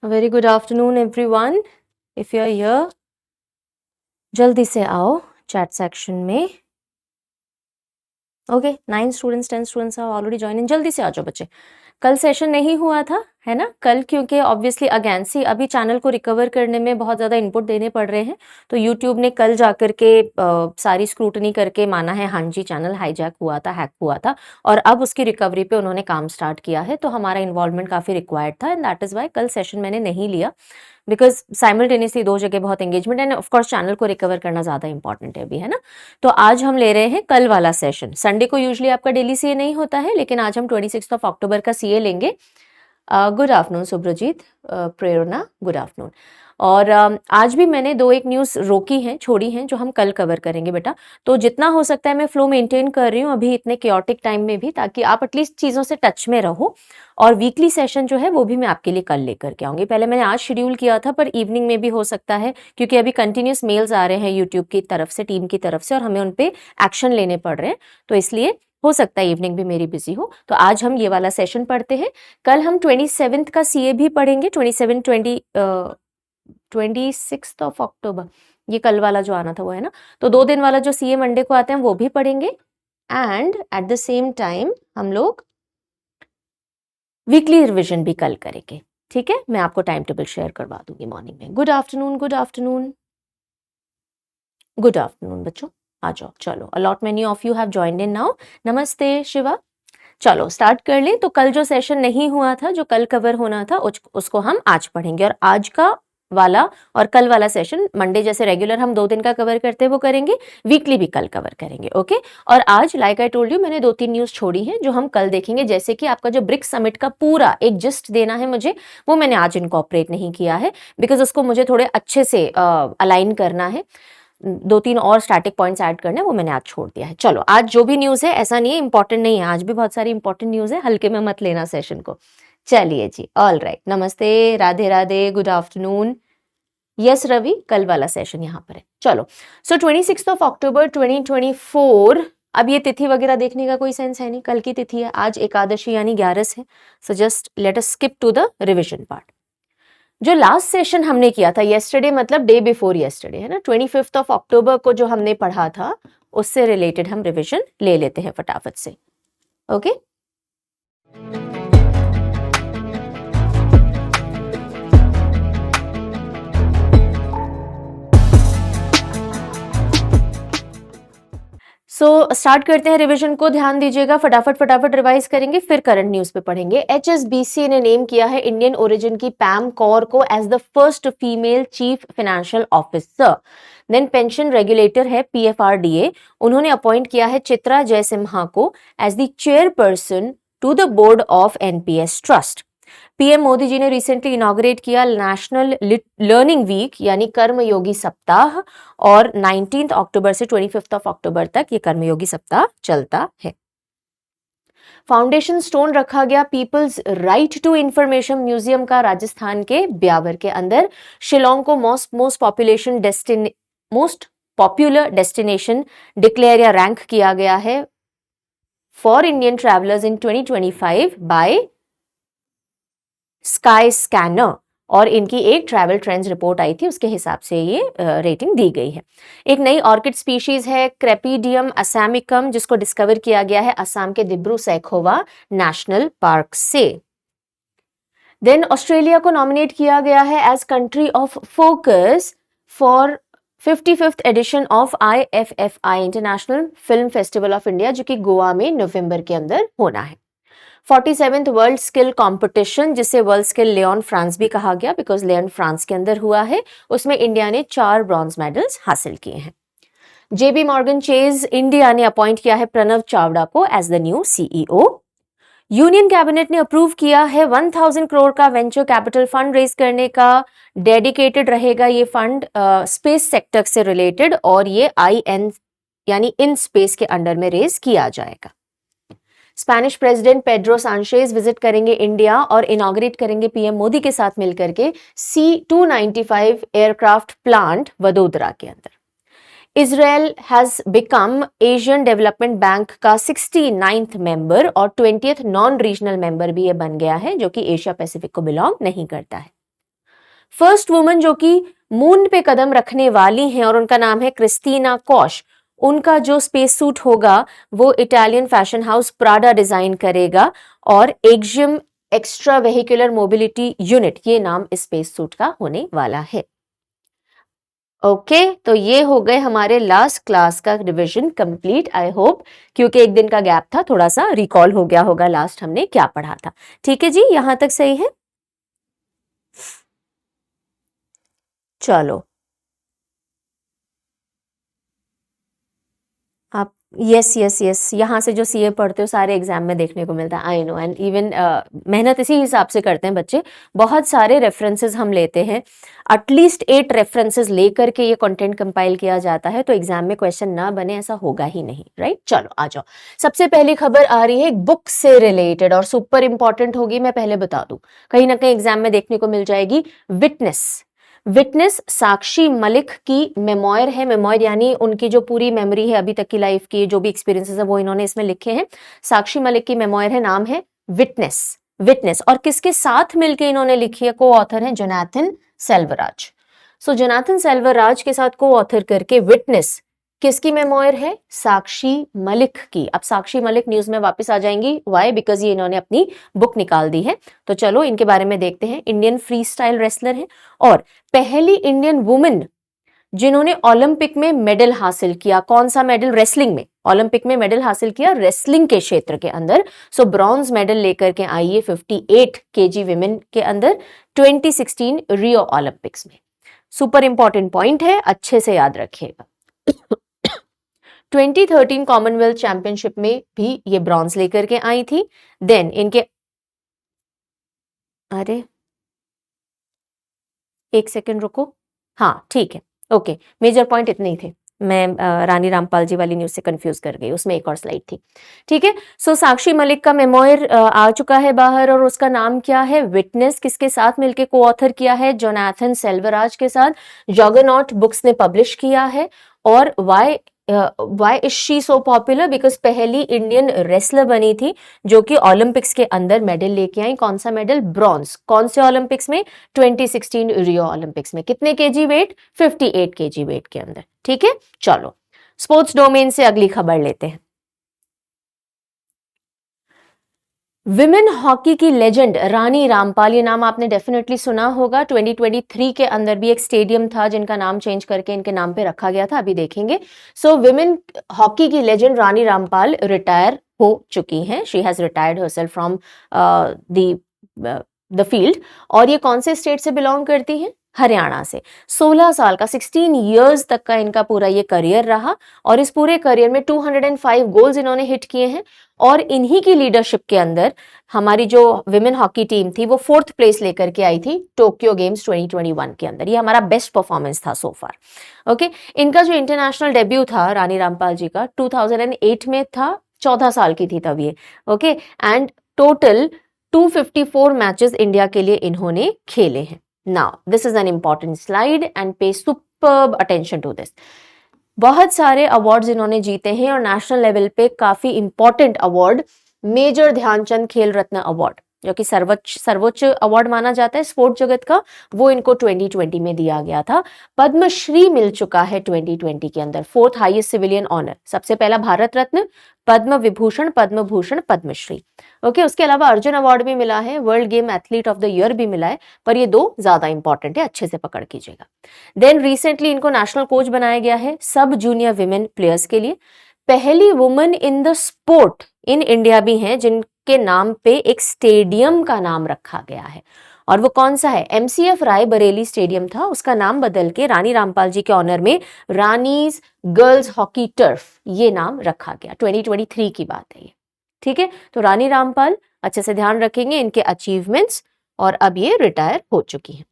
A very good afternoon everyone. If you are here, जल्दी से आओ चैट सेक्शन में. Okay 9 students 10 students are already join in. जल्दी से आ जाओ बच्चे. कल सेशन नहीं हुआ था है ना कल, क्योंकि ऑब्वियसली अगेन सी अभी चैनल को रिकवर करने में बहुत ज़्यादा इनपुट देने पड़ रहे हैं. तो यूट्यूब ने कल जाकर के सारी स्क्रूटनी करके माना है हाँ जी चैनल हाईजैक हुआ था, हैक हुआ था, और अब उसकी रिकवरी पे उन्होंने काम स्टार्ट किया है. तो हमारा इन्वॉल्वमेंट काफ़ी रिक्वायर्ड था एंड दैट इज़ वाई कल सेशन मैंने नहीं लिया, बिकॉज साइमल्टेनियसली दो जगह बहुत एंगेजमेंट एंड ऑफकोर्स चैनल को रिकवर करना ज़्यादा इंपॉर्टेंट है अभी, है ना. तो आज हम ले रहे हैं कल वाला सेशन. संडे को यूजुअली आपका डेली सीए नहीं होता है, लेकिन आज हम 26 अक्टूबर का सीए लेंगे. गुड आफ्टरनून सुब्रजीत, प्रेरणा, गुड आफ्टरनून. और आज भी मैंने दो एक न्यूज़ रोकी हैं, छोड़ी हैं, जो हम कल कवर करेंगे बेटा. तो जितना हो सकता है मैं फ्लो मेंटेन कर रही हूँ अभी इतने क्योटिक टाइम में भी, ताकि आप एटलीस्ट चीज़ों से टच में रहो. और वीकली सेशन जो है वो भी मैं आपके लिए कल लेकर के आऊँगी. पहले मैंने आज शेड्यूल किया था, पर इवनिंग में भी हो सकता है, क्योंकि अभी कंटिन्यूस मेल्स आ रहे हैं यूट्यूब की तरफ से, टीम की तरफ से, और हमें उन पे एक्शन लेने पड़ रहे हैं. तो इसलिए हो सकता है इवनिंग भी मेरी बिजी हो. तो आज हम ये वाला सेशन पढ़ते हैं. कल हम 27th का सीए भी पढ़ेंगे. 26 अक्टूबर, ये कल वाला जो आना था वो है ना. तो 2 दिन वाला जो सीए मंडे को आते हैं वो भी पढ़ेंगे. And at the same time हम लोग वीकली रिविजन भी कल करेंगे. ठीक है, मैं आपको टाइम टेबल शेयर करवा दूंगी मॉर्निंग में. Good afternoon, good afternoon, good afternoon बच्चों, आ जाओ. चलो, allot many of you have joined in now. नमस्ते शिवा. चलो स्टार्ट कर लें. तो कल जो सेशन नहीं हुआ था, जो कल कवर होना था, उसको हम आज पढ़ेंगे. और आज का वाला और कल वाला सेशन मंडे जैसे रेगुलर हम 2 दिन का कवर करते हैं वो करेंगे. वीकली भी कल कवर करेंगे. ओके. और आज लाइक आई टोल्ड यू मैंने 2-3 न्यूज छोड़ी हैं जो हम कल देखेंगे. जैसे कि आपका जो ब्रिक्स समिट का पूरा एक जिस्ट देना है मुझे, वो मैंने आज इनकॉर्पोरेट नहीं किया है, बिकॉज उसको मुझे थोड़े अच्छे से अलाइन करना है. 2-3 और स्टैटिक पॉइंट्स ऐड करने, वो मैंने आज छोड़ दिया है. चलो, आज जो भी न्यूज़ है ऐसा नहीं है इंपॉर्टेंट नहीं है, आज भी बहुत सारी इंपॉर्टेंट न्यूज़ है, हल्के में मत लेना सेशन को. चलिए जी, ऑल राइट. नमस्ते, Radhe Radhe, good afternoon. Yes Ravi, कल वाला सेशन यहाँ पर है. चलो, सो 26 अक्टूबर 2024. अब ये तिथि वगैरह देखने का कोई सेंस है नहीं, कल की तिथि है, आज एकादशी यानी 11 है. So just let us skip to the revision part. जो लास्ट सेशन हमने किया था येस्टरडे, मतलब डे बिफोर येस्टरडे, है ना, 25 अक्टूबर को जो हमने पढ़ा था, उससे रिलेटेड हम रिवीजन ले लेते हैं फटाफट से. ओके. सो स्टार्ट करते हैं रिवीजन को. ध्यान दीजिएगा, फटाफट फटाफट रिवाइज करेंगे, फिर करंट न्यूज पे पढ़ेंगे. HSBC ने नेम किया है इंडियन ओरिजिन की पैम कौर को as the first female chief financial officer. Then pension regulator है PFRDA, उन्होंने अपॉइंट किया है चित्रा जयसिम्हा को as the chairperson to the board of NPS trust. PM Modi ji ने रिसेंटली इनॉग्रेट किया नेशनल लर्निंग वीक यानी कर्मयोगी सप्ताह, और 19 अक्टूबर से 25 अक्टूबर तक ये कर्मयोगी सप्ताह चलता है. फाउंडेशन स्टोन रखा गया people's right to information museum का राजस्थान के ब्यावर के अंदर. शिलोंग को मोस्ट पॉपुलर डेस्टिनेशन डिक्लेयर या रैंक किया गया है for Indian travellers in 2025 by Skyscanner, और इनकी एक ट्रैवल ट्रेंड्स रिपोर्ट आई थी, उसके हिसाब से ये रेटिंग दी गई है. एक नई ऑर्किड स्पीशीज है क्रेपीडियम असामिकम, जिसको डिस्कवर किया गया है असम के दिब्रू सैखोवा नेशनल पार्क से. देन ऑस्ट्रेलिया को नॉमिनेट किया गया है as country of focus for 55th edition of IFFI international film festival of India, जो कि गोवा में नवंबर के अंदर होना है. 47th वर्ल्ड स्किल कंपटीशन, जिसे वर्ल्ड स्किल लियोन फ्रांस भी कहा गया बिकॉज लियोन फ्रांस के अंदर हुआ है, उसमें इंडिया ने 4 ब्रॉन्ज मेडल्स हासिल किए हैं. JB मॉर्गन चेज इंडिया ने अपॉइंट किया है प्रणव चावड़ा को as the new CEO. Union cabinet ने अप्रूव किया है 1000 करोड़ का वेंचर कैपिटल फंड रेज करने का. डेडिकेटेड रहेगा ये फंड स्पेस सेक्टर से रिलेटेड, और ये IN यानी इन स्पेस के अंडर में रेज किया जाएगा. Spanish president Pedro Sanchez visit करेंगे इंडिया और इनॉग्रेट करेंगे पीएम मोदी के साथ मिलकर के C-295 एयरक्राफ्ट प्लांट वडोदरा के अंदर. Israel has become Asian development bank का 69th मेंबर और 20th नॉन रीजनल मेंबर भी ये बन गया है, जो कि एशिया पैसिफिक को बिलोंग नहीं करता है. फर्स्ट वुमन जो कि मून पे कदम रखने वाली हैं और उनका नाम है क्रिस्टीना कॉश। उनका जो स्पेस सूट होगा वो Italian fashion house Prada design करेगा और axiom extra vehicular mobility unit ये नाम इस स्पेस सूट का होने वाला है। ओके तो ये हो गए हमारे लास्ट क्लास का रिवीजन कंप्लीट। आई होप क्योंकि एक दिन का गैप था थोड़ा सा रिकॉल हो गया होगा लास्ट हमने क्या पढ़ा था। ठीक है जी, यहां तक सही है। चलो आप यस यस यस यहाँ से जो सीए पढ़ते हो सारे एग्जाम में देखने को मिलता है। आई नो एंड इवन मेहनत इसी हिसाब से करते हैं बच्चे। बहुत सारे रेफरेंसेस हम लेते हैं, एटलीस्ट 8 रेफरेंसेस लेकर के ये कंटेंट कंपाइल किया जाता है, तो एग्जाम में क्वेश्चन ना बने ऐसा होगा ही नहीं, राइट। चलो आ जाओ, सबसे पहली खबर आ रही है एक बुक से रिलेटेड और सुपर इंपॉर्टेंट होगी, मैं पहले बता दूं कहीं ना कहीं एग्जाम में देखने को मिल जाएगी। विटनेस, विटनेस साक्षी मलिक की मेमोयर है। मेमोयर यानी उनकी जो पूरी मेमोरी है अभी तक की लाइफ की, जो भी एक्सपीरियंसेस है वो इन्होंने इसमें लिखे हैं। साक्षी मलिक की मेमोयर है, नाम है विटनेस। विटनेस और किसके साथ मिलकर इन्होंने लिखी है, को ऑथर है जोनाथन सेल्वराज। सो जोनाथन सेल्वराज के साथ को ऑथर करके विटनेस किसकी मेमोयर है, साक्षी मलिक की। अब साक्षी मलिक न्यूज में वापस आ जाएंगी, वाई, बिकॉज ये इन्होंने अपनी बुक निकाल दी है। तो चलो इनके बारे में देखते हैं। इंडियन फ्री स्टाइल रेसलर है और पहली इंडियन वुमेन जिन्होंने ओलंपिक में मेडल हासिल किया। कौन सा मेडल, रेसलिंग में, ओलंपिक में मेडल हासिल किया रेसलिंग के क्षेत्र के अंदर। सो ब्रॉन्ज मेडल लेकर के आई है 58 केजी विमेन के अंदर 2016 रियो ओलंपिक्स में। सुपर इंपॉर्टेंट पॉइंट है, अच्छे से याद रखिएगा। 2013 कॉमनवेल्थ चैंपियनशिप में भी ये ब्रॉन्ज लेकर के आई थी। देन इनके, अरे एक सेकंड रुको, हाँ ठीक है, ओके, मेजर पॉइंट इतने ही थे, मैं रानी रामपाल जी वाली न्यूज से कंफ्यूज कर गई, उसमें एक और स्लाइड थी। ठीक है, सो साक्षी मलिक का मेमोयर आ चुका है बाहर और उसका नाम क्या है, विटनेस। किसके साथ मिलके को ऑथर किया है, जोनाथन सेल्वराज के साथ। जगरनॉट बुक्स ने पब्लिश किया है। और why is she so popular, because पहली इंडियन रेसलर बनी थी जो कि ओलंपिक्स के अंदर मेडल लेके आई। कौन सा मेडल, ब्रॉन्ज। कौन से ओलंपिक्स में, 2016 रियो ओलंपिक्स में। कितने केजी वेट, 58 केजी वेट के अंदर। ठीक है, चलो स्पोर्ट्स डोमेन से अगली खबर लेते हैं। विमेन हॉकी की लेजेंड रानी रामपाल, ये नाम आपने डेफिनेटली सुना होगा। 2023 के अंदर भी एक स्टेडियम था जिनका नाम चेंज करके इनके नाम पे रखा गया था, अभी देखेंगे। सो विमेन हॉकी की लेजेंड रानी रामपाल रिटायर हो चुकी हैं। She has retired herself from the field. और ये कौन से स्टेट से बिलोंग करती हैं, हरियाणा से। 16 साल का, 16 इयर्स तक का इनका पूरा ये करियर रहा और इस पूरे करियर में 205 गोल्स इन्होंने हिट किए हैं। और इन्हीं की लीडरशिप के अंदर हमारी जो विमेन हॉकी टीम थी वो 4th प्लेस लेकर के आई थी टोक्यो गेम्स 2021 के अंदर। ये हमारा बेस्ट परफॉर्मेंस था सो फार। ओके, इनका जो इंटरनेशनल डेब्यू था रानी रामपाल जी का 2008 में था, 14 साल की थी तब ये। Okay, and total 254 matches India के लिए इन्होंने खेले हैं। Now, this is an important slide and pay superb attention to this. बहुत सारे अवार्ड्स इन्होंने जीते हैं और नेशनल लेवल पे काफी इंपॉर्टेंट अवार्ड, मेजर ध्यानचंद खेल रत्न अवार्ड जो कि सर्वोच्च अवार्ड माना जाता है स्पोर्ट जगत का, वो इनको 2020 में दिया गया था। पद्मश्री मिल चुका है 2020 के अंदर, 4th हाईएस्ट सिविलियन ऑनर। सबसे पहला भारत रत्न, पद्म विभूषण, पद्म भूषण, पद्मश्री। ओके, उसके अलावा अर्जुन अवार्ड भी मिला है, world game athlete of the year भी मिला है, पर ये 2 ज्यादा इंपॉर्टेंट है, अच्छे से पकड़ कीजिएगा। देन रिसेंटली इनको नेशनल कोच बनाया गया है सब जूनियर विमेन प्लेयर्स के लिए। पहली woman in the sport in India भी हैं जिनके नाम पे एक स्टेडियम का नाम रखा गया है, और वो कौन सा है, MCF राय बरेली स्टेडियम था, उसका नाम बदल के रानी रामपाल जी के ऑनर में रानीज गर्ल्स हॉकी टर्फ ये नाम रखा गया। 2023 की बात है ये। ठीक है, तो रानी रामपाल अच्छे से ध्यान रखेंगे इनके अचीवमेंट्स, और अब ये रिटायर हो चुकी हैं।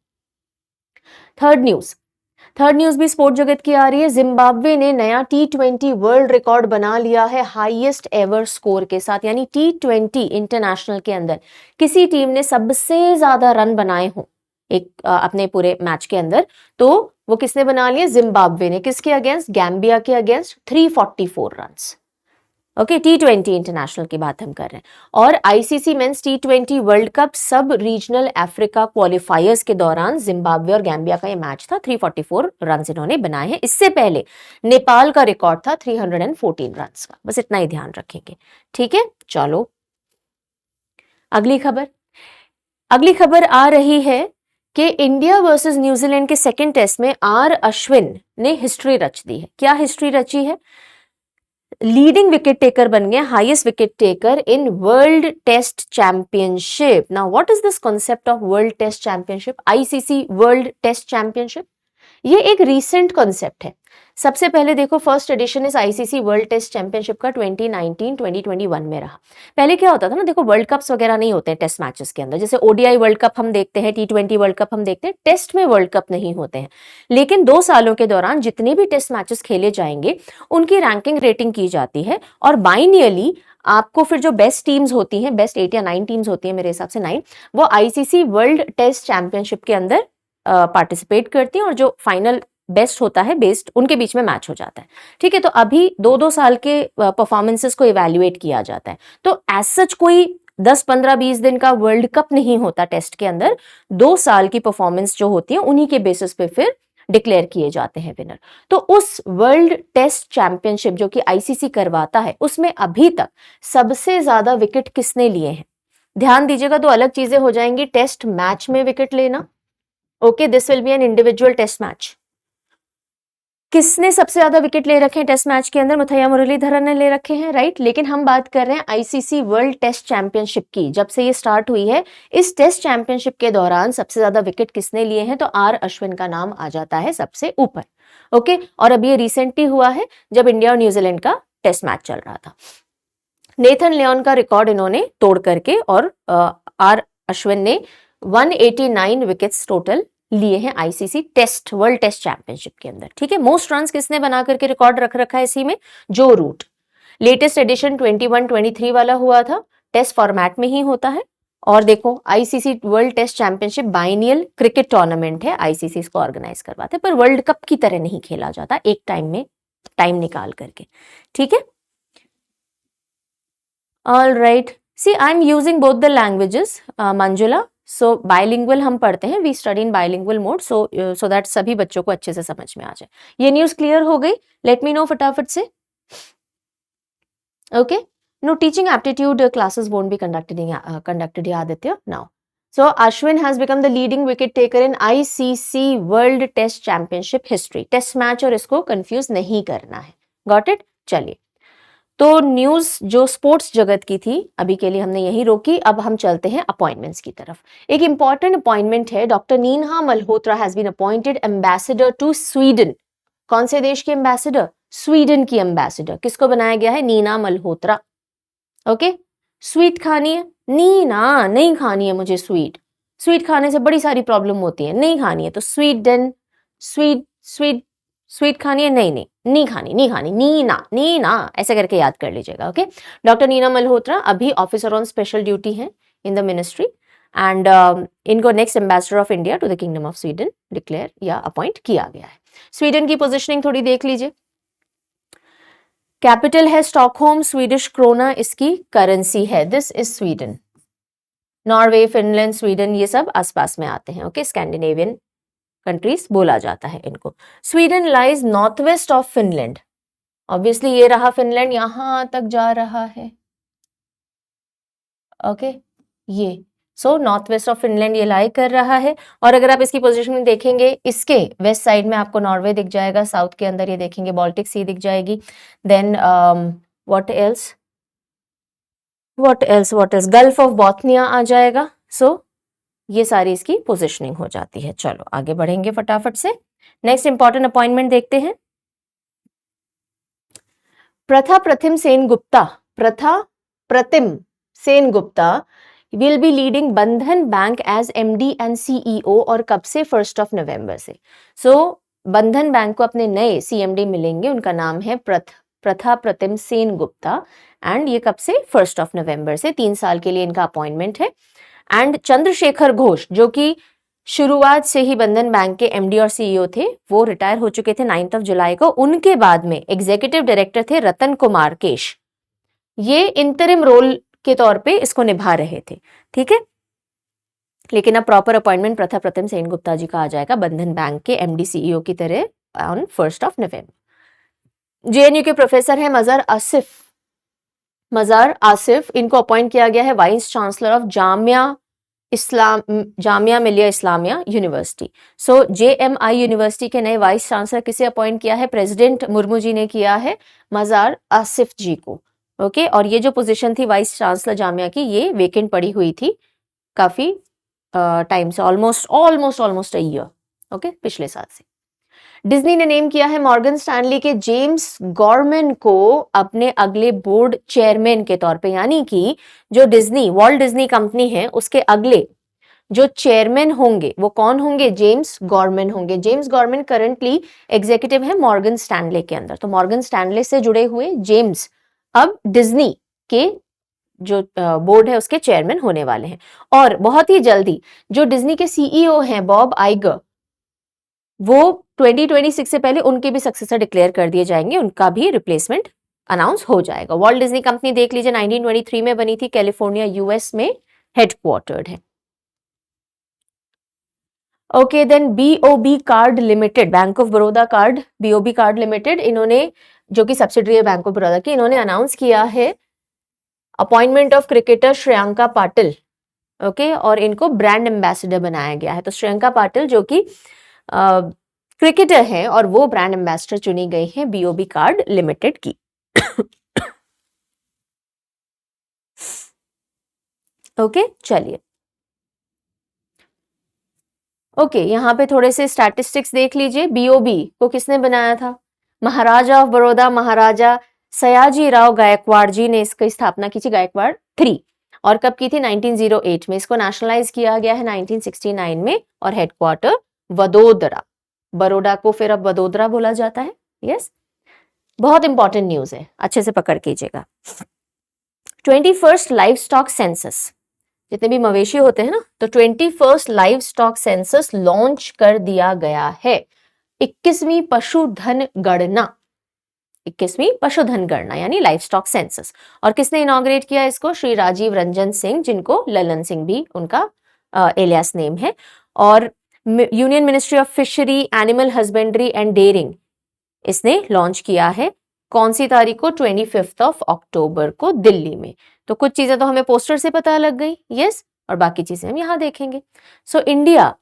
थर्ड न्यूज भी स्पोर्ट जगत की आ रही है। जिम्बाब्वे ने नया T20 वर्ल्ड रिकॉर्ड बना लिया है हाईएस्ट एवर स्कोर के साथ, यानी T20 इंटरनेशनल के अंदर किसी टीम ने सबसे ज्यादा रन बनाए हो एक अपने पूरे मैच के अंदर, तो वो किसने बना लिए, जिम्बाब्वे ने। किसके अगेंस्ट, गैम्बिया के against 344 runs. Okay, T20 international की बात हम कर रहे हैं। और ICC men's T20 world cup सब रीजनल अफ्रीका क्वालिफायर्स के दौरान जिम्बाब्वे और गैम्बिया का ये मैच था। 344 रन इन्होंने बनाए हैं। इससे पहले नेपाल का रिकॉर्ड था 314 रन का। बस इतना ही ध्यान रखेंगे, ठीक है। चलो अगली खबर आ रही है कि इंडिया वर्सेस न्यूजीलैंड के सेकेंड टेस्ट में आर अश्विन ने हिस्ट्री रच दी है। क्या हिस्ट्री रची है? लीडिंग विकेट टेकर बन गए, highest wicket taker in world test championship. Now what is this concept of world test championship? ICC world test championship, ये एक रीसेंट कॉन्सेप्ट है। सबसे पहले देखो, फर्स्ट एडिशन इस आईसीसी वर्ल्ड टेस्ट चैंपियनशिप का 2019-2021 में रहा। पहले क्या होता था ना, देखो वर्ल्ड कप्स वगैरह नहीं होते हैं टेस्ट मैचेस के अंदर, जैसे ओडीआई वर्ल्ड कप हम देखते हैं, T20 वर्ल्ड कप हम देखते हैं, टेस्ट में वर्ल्ड कप नहीं होते हैं। लेकिन 2 सालों के दौरान जितने भी टेस्ट मैचेस खेले जाएंगे उनकी रैंकिंग रेटिंग की जाती है, और बाइनियरली आपको फिर जो बेस्ट टीम्स होती हैं, बेस्ट 8 या 9 टीम्स होती हैं, मेरे हिसाब से 9, वो आईसीसी वर्ल्ड टेस्ट चैंपियनशिप के अंदर पार्टिसिपेट करती हैं, और जो फाइनल बेस्ट होता है बेस्ट उनके बीच में मैच हो जाता है, ठीक है। तो अभी 2-2 साल के परफॉर्मेंसेस को इवैल्यूएट किया जाता है। तो एज सच कोई 10-15-20 दिन का वर्ल्ड कप नहीं होता टेस्ट के अंदर, 2 साल की परफॉर्मेंस जो होती है उन्हीं के बेसिस पे फिर डिक्लेयर किए जाते हैं विनर। तो उस वर्ल्ड टेस्ट चैंपियनशिप जो कि आईसीसी करवाता है, उसमें अभी तक सबसे ज्यादा विकेट किसने लिए हैं? ध्यान दीजिएगा, दो अलग चीजें हो जाएंगी। टेस्ट मैच में विकेट लेना, okay, this will be an individual test match. किसने सबसे ज्यादा विकेट ले रखे हैं टेस्ट मैच के अंदर? मुथैया मुरलीधरन ने ले रखे हैं, राइट। लेकिन हम बात कर रहे हैं आईसीसी वर्ल्ड टेस्ट चैंपियनशिप की। जब से ये स्टार्ट हुई है, इस टेस्ट चैंपियनशिप के दौरान सबसे ज्यादा विकेट किसने लिए हैं? तो आर अश्विन का नाम आ जाता है सबसे ऊपर, ओके। और अभी ये रिसेंटली हुआ है जब इंडिया और न्यूजीलैंड का टेस्ट मैच चल रहा था। नेथन लियोन का रिकॉर्ड इन्होंने तोड़ करके, और आर अश्विन ने 189 विकेट्स टोटल लिए हैं ICC test world test championship के अंदर, ठीक है। मोस्ट रन्स किसने बना करके रिकॉर्ड रख रखा है इसी में? जो रूट। लेटेस्ट एडिशन 21-23 वाला हुआ था, टेस्ट फॉर्मेट में ही होता है। और देखो, ICC world test championship biennial cricket tournament है, आईसीसी इसको ऑर्गेनाइज करवाते हैं, पर वर्ल्ड कप की तरह नहीं खेला जाता, एक टाइम में टाइम निकाल करके, ठीक है। All right, see I am using both the languages, Manjula. So bilingual हम पढ़ते हैं, we study in bilingual mode, so that सभी बच्चों को अच्छे से समझ में आ जाए। ये न्यूज क्लियर हो गई? लेट मी नो फटाफट से, okay. No teaching aptitude classes won't be conducted here, Aditya, now. So Ashwin has become the leading wicket taker in ICC World Test Championship history. Test match और इसको confuse नहीं करना है, गॉट इट। चलिए, तो न्यूज जो sports जगत की थी अभी के लिए हमने यही रोकी। अब हम चलते हैं अपॉइंटमेंट्स की तरफ। एक इंपॉर्टेंट अपॉइंटमेंट है, doctor Neena Malhotra has been appointed ambassador to Sweden. कौन से देश की एम्बेसडर? स्वीडन की एम्बेसडर। किसको बनाया गया है? नीना मल्होत्रा, ओके। स्वीट खानी है? नीना नहीं खानी है मुझे स्वीट, स्वीट खाने से बड़ी सारी प्रॉब्लम होती है, नहीं खानी है, तो स्वीडन, स्वीट स्वीट स्वीट खानी है? नहीं खानी, नीना ऐसे करके याद कर लीजिएगा, ओके। डॉक्टर नीना मल्होत्रा अभी ऑफिसर ऑन स्पेशल ड्यूटी है इन द मिनिस्ट्री, एंड इनको next ambassador of India to the kingdom of Sweden declare या अपॉइंट किया गया है। स्वीडन की पोजिशनिंग थोड़ी देख लीजिए। कैपिटल है स्टॉकहोम, स्वीडिश क्रोना इसकी करेंसी है। This is Sweden. Norway, Finland, Sweden ये सब आसपास में आते हैं, ओके। स्कैंडिनेवियन कंट्रीज बोला जाता है इनको। Sweden lies north west of Finland. Obviously ये रहा फिनलैंड, यहां तक जा रहा है, ओके, ये। So north west of Finland ये लाई कर रहा है। और अगर आप इसकी पोजीशन देखेंगे, इसके वेस्ट साइड में आपको नॉर्वे दिख जाएगा, साउथ के अंदर ये देखेंगे बाल्टिक सी दिख जाएगी। Then what else, gulf of Bothnia आ जाएगा। सो ये सारी इसकी पोजीशनिंग हो जाती है। चलो आगे बढ़ेंगे फटाफट से। नेक्स्ट इंपॉर्टेंट अपॉइंटमेंट देखते हैं। Partha Pratim Sen Gupta will be leading Bandhan bank as MD and CEO. और कब से? 1 नवंबर से। सो बंधन बैंक को अपने नए सीएमडी मिलेंगे, उनका नाम है प्रथा प्रतिम सेन गुप्ता, एंड ये कब से? 1 नवंबर से। 3 साल के लिए इनका अपॉइंटमेंट है। एंड चंद्रशेखर घोष जो कि शुरुआत से ही बंधन बैंक के एमडी और सीईओ थे, वो रिटायर हो चुके थे 9 जुलाई को। उनके बाद में एग्जीक्यूटिव डायरेक्टर थे रतन कुमार केश। ये इंटरिम रोल के तौर पे इसको निभा रहे थे, ठीक है। लेकिन अब प्रॉपर अपॉइंटमेंट प्रथा प्रथम सेनगुप्ता जी का आ जाएगा बंधन बैंक के एमडी सीईओ की तरह ऑन 1 नवंबर। जेएनयू के प्रोफेसर हैं मजार आसिफ, इनको अपॉइंट किया गया है vice chancellor of Jamia Millia Islamia university. So JMI university के नए वाइस चांसलर किसे अपॉइंट किया है? प्रेसिडेंट मुर्मू जी ने किया है मजार आसिफ जी को। ओके, और ये जो पोजीशन थी वाइस चांसलर जामिया की, ये वेकेंट पड़ी हुई थी काफी टाइम से, ऑलमोस्ट अ ईयर। ओके, पिछले साल से। डिज्नी ने नेम किया है मॉर्गन स्टैनली के जेम्स गॉरमैन को अपने अगले बोर्ड चेयरमैन के तौर पे, यानी कि जो वॉल्ट डिज्नी कंपनी है उसके अगले जो चेयरमैन होंगे वो कौन होंगे? जेम्स गॉरमैन होंगे। जेम्स गॉरमैन करंटली एग्जीक्यूटिव है मॉर्गन स्टैनले के अंदर, तो मॉर्गन स्टैनले से जुड़े हुए जेम्स अब डिज्नी के जो बोर्ड है उसके चेयरमैन होने वाले हैं। और बहुत ही जल्दी जो डिज्नी के सीईओ हैं बॉब आइगर, वो 2026 से पहले उनके भी सक्सेसर डिक्लेयर कर दिए जाएंगे, उनका भी रिप्लेसमेंट अनाउंस हो जाएगा। वॉल्ट डिज्नी कंपनी देख लीजिए 1923 में बनी थी, कैलिफोर्निया यूएस में हेडक्वार्टर्ड है। Okay, then BOB card limited, bank of Baroda card, BOB card limited, इन्होंने जो कि सब्सिडरी है बैंक ऑफ बड़ौदा की, इन्होंने अनाउंस किया है appointment of cricketer Shreyanka Patil. Okay, और इनको ब्रांड एम्बेसडर बनाया गया है। तो श्रेयांका पाटिल जो कि क्रिकेटर हैं और वो ब्रांड एम्बेसडर चुनी गई हैं बीओबी कार्ड लिमिटेड की। ओके, चलिए। ओके, यहाँ पे थोड़े से स्टैटिस्टिक्स देख लीजिए। बीओबी को किसने बनाया था? महाराजा ऑफ बड़ौदा महाराजा सयाजी राव गायकवाड़ जी ने इसकी स्थापना की थी, गायकवाड़ 3। और कब की थी? 1908 में। इसको नेशनलाइज किया गया है 1969 में, और हेडक्वार्टर वडोदरा। बड़ौदा को फिर अब वडोदरा बोला जाता है। यस, बहुत इंपॉर्टेंट न्यूज है, अच्छे से पकड़ कीजिएगा। 21st लाइव स्टॉक सेंसस, जितने भी मवेशी होते हैं ना, तो 21st live stock census launch कर दिया गया है। 21वीं पशुधन गणना, 21वीं पशुधन गणना यानी लाइव स्टॉक सेंसस। और किसने इनॉग्रेट किया इसको? श्री राजीव रंजन सिंह, जिनको ललन सिंह भी उनका एलियास नेम है। और union ministry of fishery, animal husbandry and dairying, इसने लॉन्च किया है। कौन सी तारीख को? 25 अक्टूबर को दिल्ली में। तो कुछ चीजें तो हमें पोस्टर से पता लग गई, यस, और बाकी चीजें हम यहां देखेंगे। सो इंडिया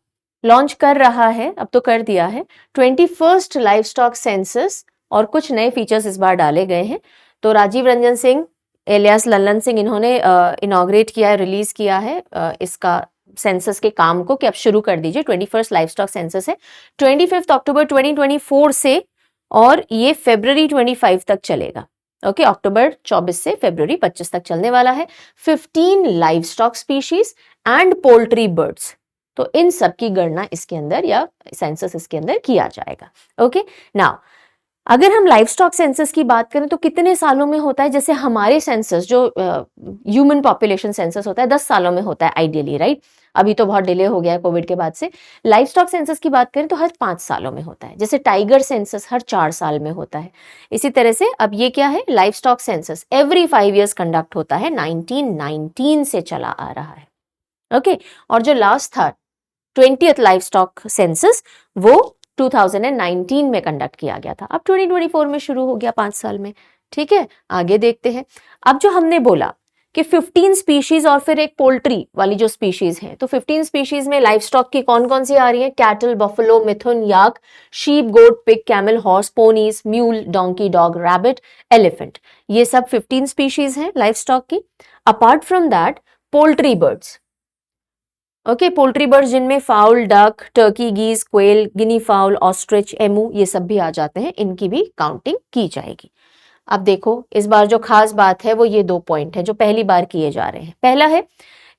लॉन्च कर रहा है, अब तो कर दिया है, 21st लाइव स्टॉक सेंसस, और कुछ नए फीचर्स इस बार डाले गए हैं। तो राजीव रंजन सिंह एलियास ललन सिंह, इन्होंने इनॉग्रेट किया है, रिलीज किया है इसका सेंसस के काम को कि अब शुरू कर दीजिए। 21st लाइव स्टॉक सेंसस है 25 अक्टूबर 2024 से, और ये February 25 तक चलेगा। ओके, अक्टूबर 24 से February 25 तक चलने वाला है। 15 live stock species and poultry birds, तो इन सब की गणना इसके अंदर या सेंसस इसके अंदर किया जाएगा। ओके, नाउ अगर हम लाइव स्टॉक सेंसस की बात करें तो कितने सालों में होता है? जैसे हमारे सेंसस जो ह्यूमन पॉपुलेशन सेंसस होता है 10 सालों में होता है आइडियली, राइट? अभी तो बहुत डिले हो गया है कोविड के बाद से। लाइव स्टॉक सेंसस की बात करें तो हर 5 सालों में होता है। जैसे टाइगर सेंसस हर 4 साल में होता है। इसी तरह से अब ये क्या है? Live stock census every 5 years conduct होता है, 1919 से चला आ रहा है। ओके, और जो लास्ट था 20th लाइव स्टॉक सेंसस, वो 2019 में कंडक्ट किया गया था। अब 2024 में शुरू हो गया, 5 साल में। ठीक है, आगे देखते हैं। अब जो हमने बोला कि 15 स्पीशीज और फिर एक पोल्ट्री वाली जो स्पीशीज है, तो 15 स्पीशीज में लाइव स्टॉक की कौन कौन सी आ रही है? Cattle, buffalo, mithun, yak, sheep, goat, pig, camel, horse, ponies, mule, donkey, dog, rabbit, elephant, ये सब 15 स्पीशीज हैं लाइव स्टॉक की। Apart from that poultry birds, okay, poultry birds जिनमें fowl, duck, turkey, geese, quail, guinea fowl, ostrich, emu, ये सब भी आ जाते हैं, इनकी भी काउंटिंग की जाएगी। अब देखो, इस बार जो खास बात है वो ये 2 पॉइंट है जो पहली बार किए जा रहे हैं। पहला है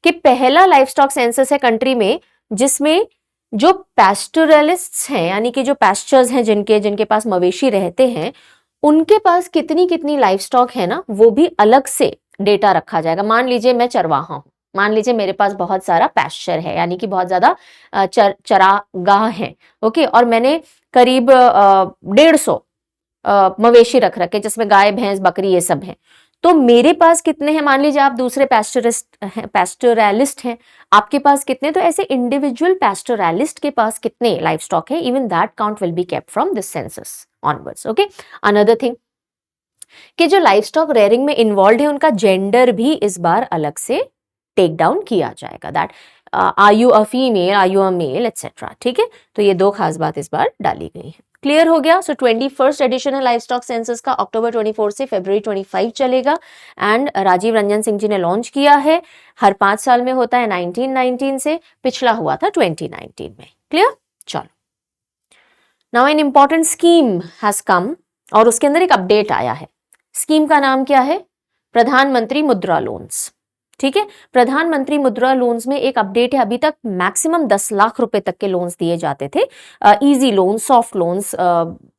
कि पहला लाइव स्टॉक सेंसस है कंट्री में जिसमें जो पैस्टोरलिस्ट्स हैं, यानी कि जो पैस्चर्स हैं, जिनके पास मवेशी रहते हैं, उनके पास कितनी कितनी लाइव स्टॉक है ना, वो भी अलग से डेटा रखा जाएगा। मान लीजिए मैं चरवाहा हूं, मान लीजिए मेरे पास बहुत सारा पैस्चर है, यानी कि बहुत ज्यादा चरागाह है। ओके, और मैंने करीब 150 मवेशी रख रखे जिसमें गाय, भैंस, बकरी ये सब है। तो मेरे पास कितने हैं, मान लीजिए आप दूसरे पैस्टोरलिस्ट हैं, आपके पास कितने, तो ऐसे इंडिविजुअल पैस्टोरलिस्ट के पास कितने लाइफ स्टॉक है, even that count will be kept from this census onwards. Okay, another thing कि जो लाइफ स्टॉक रेयरिंग में इन्वॉल्व है उनका जेंडर भी इस बार अलग से टेक डाउन किया जाएगा, that are you a female, are you a male, etcetera. ठीक है, तो ये दो खास बात इस बार डाली गई है। क्लियर हो गया। सो 21st एडिशन है लाइफ स्टॉक सेंसस का, अक्टूबर 24 से फरवरी 25 चलेगा एंड राजीव रंजन सिंह जी ने लॉन्च किया है। हर 5 साल में होता है, 1919 से, पिछला हुआ था 2019 में। क्लियर, चलो। Now an important scheme has come, और उसके अंदर एक अपडेट आया है। स्कीम का नाम क्या है, प्रधानमंत्री मुद्रा लोन्स। ठीक है, प्रधानमंत्री मुद्रा लोन्स में एक अपडेट है। अभी तक मैक्सिमम 10 लाख रुपए तक के लोन्स दिए जाते थे, easy loans, soft loans,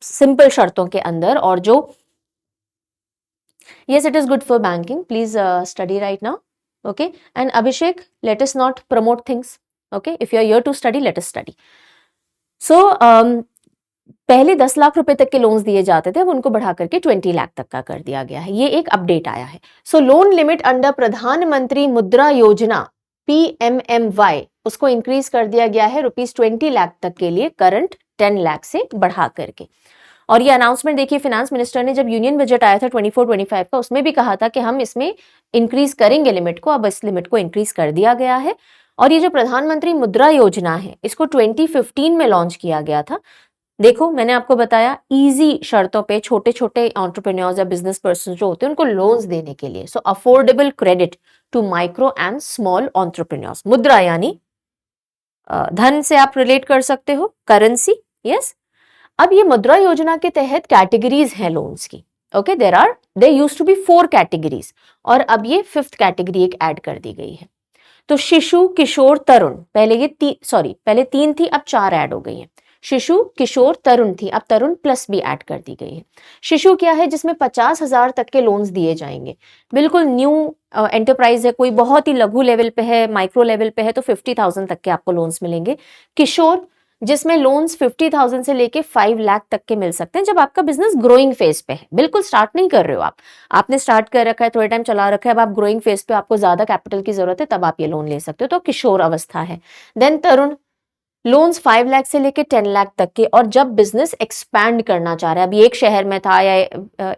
simple शर्तों के अंदर, और जो yes it is good for banking, please study right now, okay, and Abhishek, let us not promote things, okay, if you are here to study, let us study. So पहले 10 लाख रुपए तक के loans दिए जाते थे, अब उनको बढ़ा करके 20 लाख तक का कर दिया गया है। ये एक अपडेट आया है। सो लोन लिमिट अंडर प्रधानमंत्री मुद्रा योजना PMMY उसको इंक्रीज कर दिया गया है ₹20 लाख तक के लिए, करंट 10 लाख से बढ़ा करके। और ये अनाउंसमेंट देखिए, फिनेंस मिनिस्टर ने जब यूनियन बजट आया था 24-25 का, उसमें भी कहा था कि हम इसमें इंक्रीज करेंगे लिमिट को। अब इस लिमिट को इंक्रीज कर दिया गया है। और ये जो प्रधानमंत्री मुद्रा योजना है, इसको 2015 में लॉन्च किया गया था। देखो, मैंने आपको बताया, इजी शर्तों पे छोटे छोटे एंटरप्रेन्योर्स या बिजनेस पर्सन जो होते हैं उनको लोन्स देने के लिए। So affordable credit to micro and small entrepreneurs. Mudra यानी धन से आप रिलेट कर सकते हो, करेंसी, यस। अब ये मुद्रा योजना के तहत कैटेगरीज हैं लोन्स की। Okay, there used to be 4 categories, और अब ये 5th कैटेगरी एक ऐड कर दी गई है। तो शिशु, किशोर, तरुण, पहले ये पहले 3 थी, अब 4 ऐड हो गई है। शिशु, किशोर, तरुण थी, अब तरुण प्लस भी ऐड कर दी गई है। शिशु क्या है, जिसमें 50,000 तक के लोन्स दिए जाएंगे, बिल्कुल न्यू एंटरप्राइज है, कोई बहुत ही लघु लेवल पे है, माइक्रो लेवल पे है, तो 50,000 तक के आपको लोन्स मिलेंगे। किशोर, जिसमें लोन्स 50,000 से लेके 5 लाख तक के मिल सकते हैं, जब आपका बिजनेस ग्रोइंग फेज पे है, बिल्कुल स्टार्ट नहीं कर रहे हो आप, आपने स्टार्ट कर रखा है, थोड़े टाइम चला रखा है, अब आप ग्रोइंग फेज पे, आपको ज्यादा कैपिटल की जरूरत है, तब आप ये लोन ले सकते हो, तो किशोर अवस्था है। देन तरुण, लोन्स 5 लाख से लेके 10 लाख तक के, और जब बिजनेस एक्सपैंड करना चाह रहा है, अभी एक शहर में था या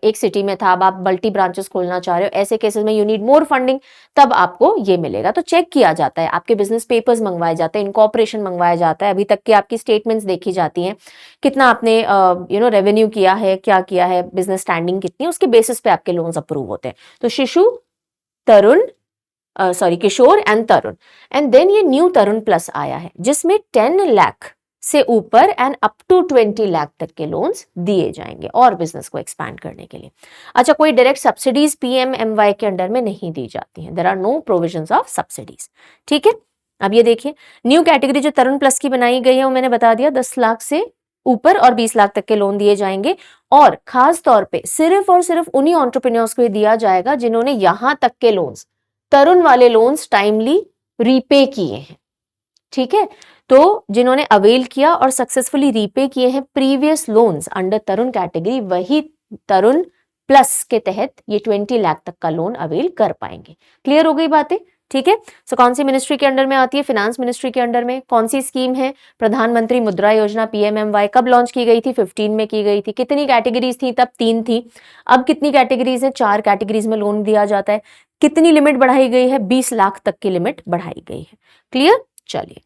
एक सिटी में था, अब आप मल्टी ब्रांचेस खोलना चाह रहे हो, ऐसे केसेस में यू नीड मोर फंडिंग, तब आपको ये मिलेगा। तो चेक किया जाता है, आपके बिजनेस पेपर्स मंगवाए जाते हैं, इनकॉर्पोरेशन मंगवाया जाता है, अभी तक की आपकी स्टेटमेंट्स देखी जाती हैं, कितना आपने रेवेन्यू किया है, क्या किया है, बिजनेस स्टैंडिंग कितनी, उसके बेसिस पे आपके लोन्स अप्रूव होते हैं। तो शिशु, तरुण, किशोर एंड तरुण, एंड देन ये न्यू तरुण प्लस आया है, जिसमें 10 लाख से ऊपर एंड अप टू 20 लाख तक के लोन्स दिए जाएंगे और बिजनेस को एक्सपैंड करने के लिए। अच्छा, कोई डायरेक्ट सब्सिडीज PMMY के अंडर में नहीं दी जाती हैं, there are no provisions of subsidies. ठीक है, अब ये देखिए, न्यू कैटेगरी जो तरुण प्लस की बनाई गई है, वो मैंने बता दिया, 10 लाख से ऊपर और 20 लाख तक के लोन दिए जाएंगे, और खास तौर पे सिर्फ और सिर्फ उन्हीं एंटरप्रेन्योर्स को दिया जाएगा जिन्होंने यहां तक के लोन्स, तरुण वाले लोन्स, टाइमली रीपे किए हैं। ठीक है, तो जिन्होंने अवेल किया और सक्सेसफुली रीपे किए हैं प्रीवियस लोन्स अंडर तरुण कैटेगरी, वही तरुण प्लस के तहत ये 20 लाख तक का लोन अवेल कर पाएंगे। क्लियर हो गई बातें? ठीक है, सो कौन सी मिनिस्ट्री के अंडर में आती है? फिनेंस मिनिस्ट्री के अंडर में। कौन सी स्कीम है? प्रधानमंत्री मुद्रा योजना PMMY। कब लॉन्च की गई थी? 15 में की गई थी। कितनी कैटेगरीज थी? तब 3 थी। अब कितनी कैटेगरीज है? 4 कैटेगरीज में लोन दिया जाता है। कितनी लिमिट बढ़ाई गई है? 20 लाख तक की लिमिट बढ़ाई गई है। क्लियर? चलिए,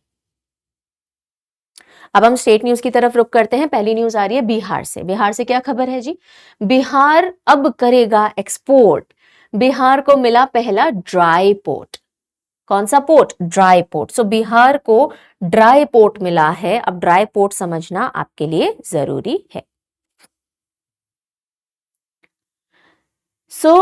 अब हम स्टेट न्यूज की तरफ रुक करते हैं। पहली न्यूज आ रही है बिहार से। बिहार से क्या खबर है जी? बिहार अब करेगा एक्सपोर्ट। बिहार को मिला पहला ड्राई पोर्ट। कौन सा port? Dry port. So Bihar को ड्राई पोर्ट मिला है। अब ड्राई पोर्ट समझना आपके लिए जरूरी है। सो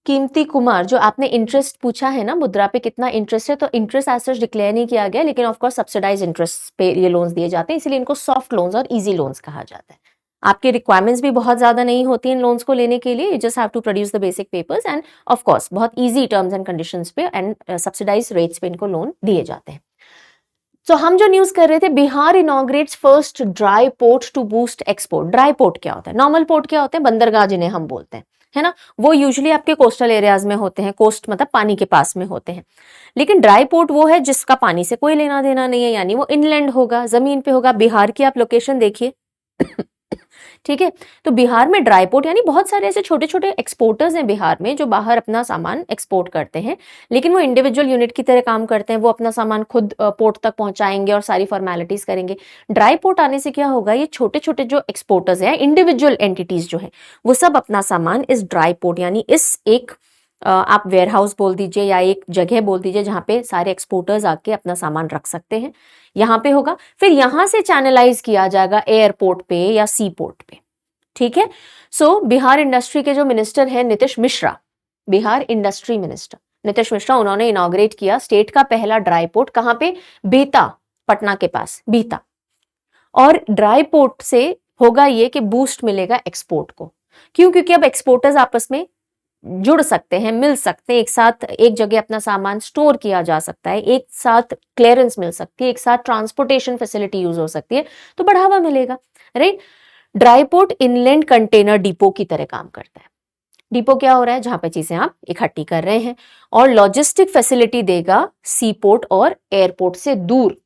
कीमती कुमार, जो आपने इंटरेस्ट पूछा है ना, मुद्रा पे कितना इंटरेस्ट है, तो इंटरेस्ट एज सच डिक्लेयर नहीं किया गया, लेकिन ऑफ कोर्स सब्सिडाइज इंटरेस्ट पे ये लोन्स दिए जाते हैं, इसलिए इनको सॉफ्ट लोन्स और इजी लोन्स कहा जाता है। आपकी रिक्वायरमेंट्स भी बहुत ज्यादा नहीं होती इन लोन्स को लेने के लिए, you just have to produce the basic papers and of course बहुत इजी टर्म्स एंड कंडीशंस पे एंड सब्सिडाइज रेट्स पे इनको लोन दिए जाते हैं। तो हम जो न्यूज कर रहे थे, Bihar inaugurates first dry port to boost export. Dry port क्या होता है? नॉर्मल पोर्ट क्या होते हैं? बंदरगाह जिन्हें हम बोलते हैं, है ना, वो यूजुअली आपके कोस्टल एरियाज में होते हैं, कोस्ट मतलब पानी के पास में होते हैं। लेकिन ड्राई पोर्ट वो है जिसका पानी से कोई लेना देना नहीं है, यानी वो इनलैंड होगा, जमीन पे होगा। बिहार की आप लोकेशन देखिए ठीक है, तो बिहार में ड्राई पोर्ट यानी बहुत सारे ऐसे छोटे छोटे एक्सपोर्टर्स हैं बिहार में जो बाहर अपना सामान एक्सपोर्ट करते हैं, लेकिन वो इंडिविजुअल यूनिट की तरह काम करते हैं। वो अपना सामान खुद पोर्ट तक पहुंचाएंगे और सारी फॉर्मेलिटीज करेंगे। ड्राई पोर्ट आने से क्या होगा, ये छोटे छोटे जो एक्सपोर्टर्स हैं, इंडिविजुअल एंटिटीज जो है, वो सब अपना सामान इस ड्राई पोर्ट यानी इस एक आप वेयर हाउस बोल दीजिए या एक जगह बोल दीजिए जहां पे सारे एक्सपोर्टर्स आके अपना सामान रख सकते हैं, यहाँ पे होगा। फिर यहां से चैनलाइज किया जाएगा एयरपोर्ट पे या सी पोर्ट पे। ठीक है, सो बिहार इंडस्ट्री के जो मिनिस्टर हैं नीतीश मिश्रा, बिहार इंडस्ट्री मिनिस्टर नीतीश मिश्रा, उन्होंने इनॉग्रेट किया स्टेट का पहला ड्राई पोर्ट। कहां पे? बीता, पटना के पास बीता। और ड्राई पोर्ट से होगा ये कि बूस्ट मिलेगा एक्सपोर्ट को। क्यों? क्योंकि अब एक्सपोर्टर्स आपस में जुड़ सकते हैं, मिल सकते हैं, एक साथ एक जगह अपना सामान स्टोर किया जा सकता है, एक साथ क्लियरेंस मिल सकती है, एक साथ ट्रांसपोर्टेशन फैसिलिटी यूज हो सकती है, तो बढ़ावा मिलेगा, right. Dry port inland container depot की तरह काम करता है। डिपो क्या हो रहा है? जहां पे चीजें आप इकट्ठी कर रहे हैं। और लॉजिस्टिक फैसिलिटी देगा सी पोर्ट और एयरपोर्ट से दूर।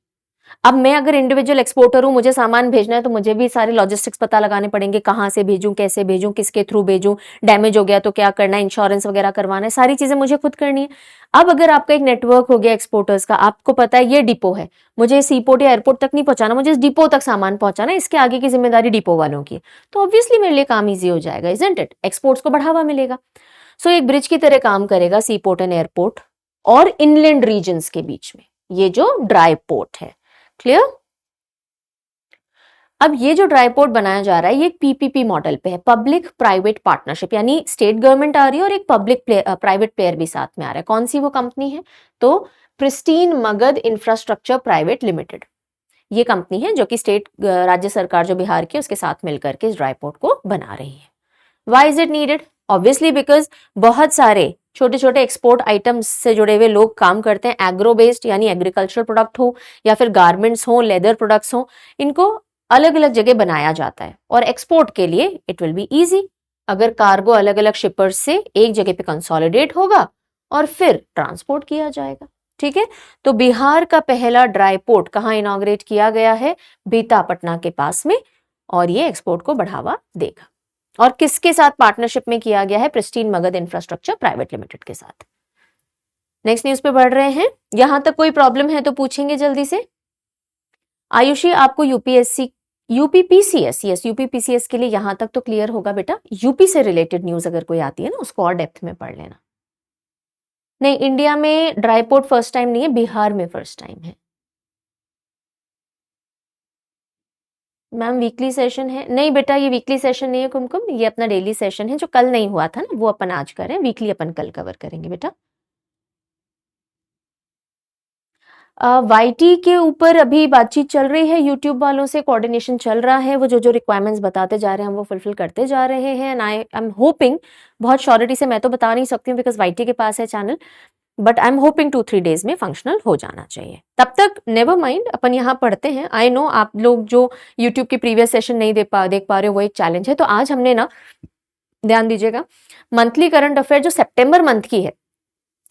अब मैं अगर इंडिविजुअल एक्सपोर्टर हूं, मुझे सामान भेजना है, तो मुझे भी सारे लॉजिस्टिक्स पता लगाने पड़ेंगे, कहां से भेजूं, कैसे भेजूं, किसके थ्रू भेजूं, डैमेज हो गया तो क्या करना है, इंश्योरेंस वगैरह करवाना है, सारी चीजें मुझे खुद करनी है। अब अगर आपका एक नेटवर्क हो गया एक्सपोर्टर्स का, आपको पता है ये डिपो है, मुझे सी पोर्ट या एयरपोर्ट तक नहीं पहुंचाना, मुझे इस डिपो तक सामान पहुंचाना है, इसके आगे की जिम्मेदारी डिपो वालों की, तो ऑब्वियसली मेरे लिए काम ईजी हो जाएगा, इजंट इट। एक्सपोर्ट्स को बढ़ावा मिलेगा। सो एक ब्रिज की तरह काम करेगा सी पोर्ट एंड एयरपोर्ट और इनलैंड रीजन्स के बीच में ये जो ड्राई पोर्ट है। क्लियर? अब ये जो ड्राई पोर्ट बनाया जा रहा है, ये पीपीपी मॉडल पे है, पब्लिक प्राइवेट पार्टनरशिप, यानी स्टेट गवर्नमेंट आ रही है और एक पब्लिक प्राइवेट प्लेयर भी साथ में आ रहा है। कौन सी वो कंपनी है? तो pristine Magadh infrastructure private limited, ये कंपनी है जो कि स्टेट राज्य सरकार जो बिहार की, उसके साथ मिलकर के इस ड्राई पोर्ट को बना रही है। Why is it needed? Obviously because बहुत सारे छोटे छोटे एक्सपोर्ट आइटम्स से जुड़े हुए लोग काम करते हैं, एग्रो बेस्ड यानी एग्रीकल्चर प्रोडक्ट हो या फिर गारमेंट्स हो, लेदर प्रोडक्ट्स हो, इनको अलग अलग जगह बनाया जाता है और एक्सपोर्ट के लिए इट विल बी इजी अगर कार्गो अलग अलग शिपर्स से एक जगह पे कंसोलिडेट होगा और फिर ट्रांसपोर्ट किया जाएगा। ठीक है, तो बिहार का पहला ड्राई पोर्ट कहाँ इनॉग्रेट किया गया है? बीता, पटना के पास में, और ये एक्सपोर्ट को बढ़ावा देगा। और किसके साथ पार्टनरशिप में किया गया है? Pristine Magadh infrastructure private limited के साथ। नेक्स्ट न्यूज पे बढ़ रहे हैं। यहां तक कोई प्रॉब्लम है तो पूछेंगे जल्दी से। आयुषी, आपको यूपीएससी यूपीपीसीएस, यस यूपीपीसीएस के लिए यहां तक तो क्लियर होगा बेटा। यूपी से रिलेटेड न्यूज अगर कोई आती है ना, उसको और डेप्थ में पढ़ लेना। नहीं, इंडिया में ड्राई पोर्ट फर्स्ट टाइम नहीं है, बिहार में फर्स्ट टाइम है। मैम वीकली सेशन है? नहीं बेटा, ये वीकली सेशन नहीं है कुमकुम, ये अपना डेली सेशन है। जो कल नहीं हुआ था ना, वो अपन आज करें, वीकली अपन कल कवर करेंगे बेटा। वाईटी के ऊपर अभी बातचीत चल रही है, यूट्यूब वालों से कोऑर्डिनेशन चल रहा है। वो जो जो रिक्वायरमेंट्स बताते जा रहे हैं हम वो फुलफिल करते जा रहे हैं। एंड आई एम होपिंग, बहुत श्योरिटी से मैं तो बता नहीं सकती हूँ बिकॉज वाईटी के पास है channel, but I am hoping 2-3 days में फंक्शनल हो जाना चाहिए। तब तक नेवर माइंड, अपन यहाँ पढ़ते हैं। आई नो आप लोग जो यूट्यूब के प्रीवियस सेशन नहीं देख पा रहे हो, वो एक चैलेंज है। तो आज हमने ना, ध्यान दीजिएगा, मंथली करंट अफेयर जो सितंबर मंथ की है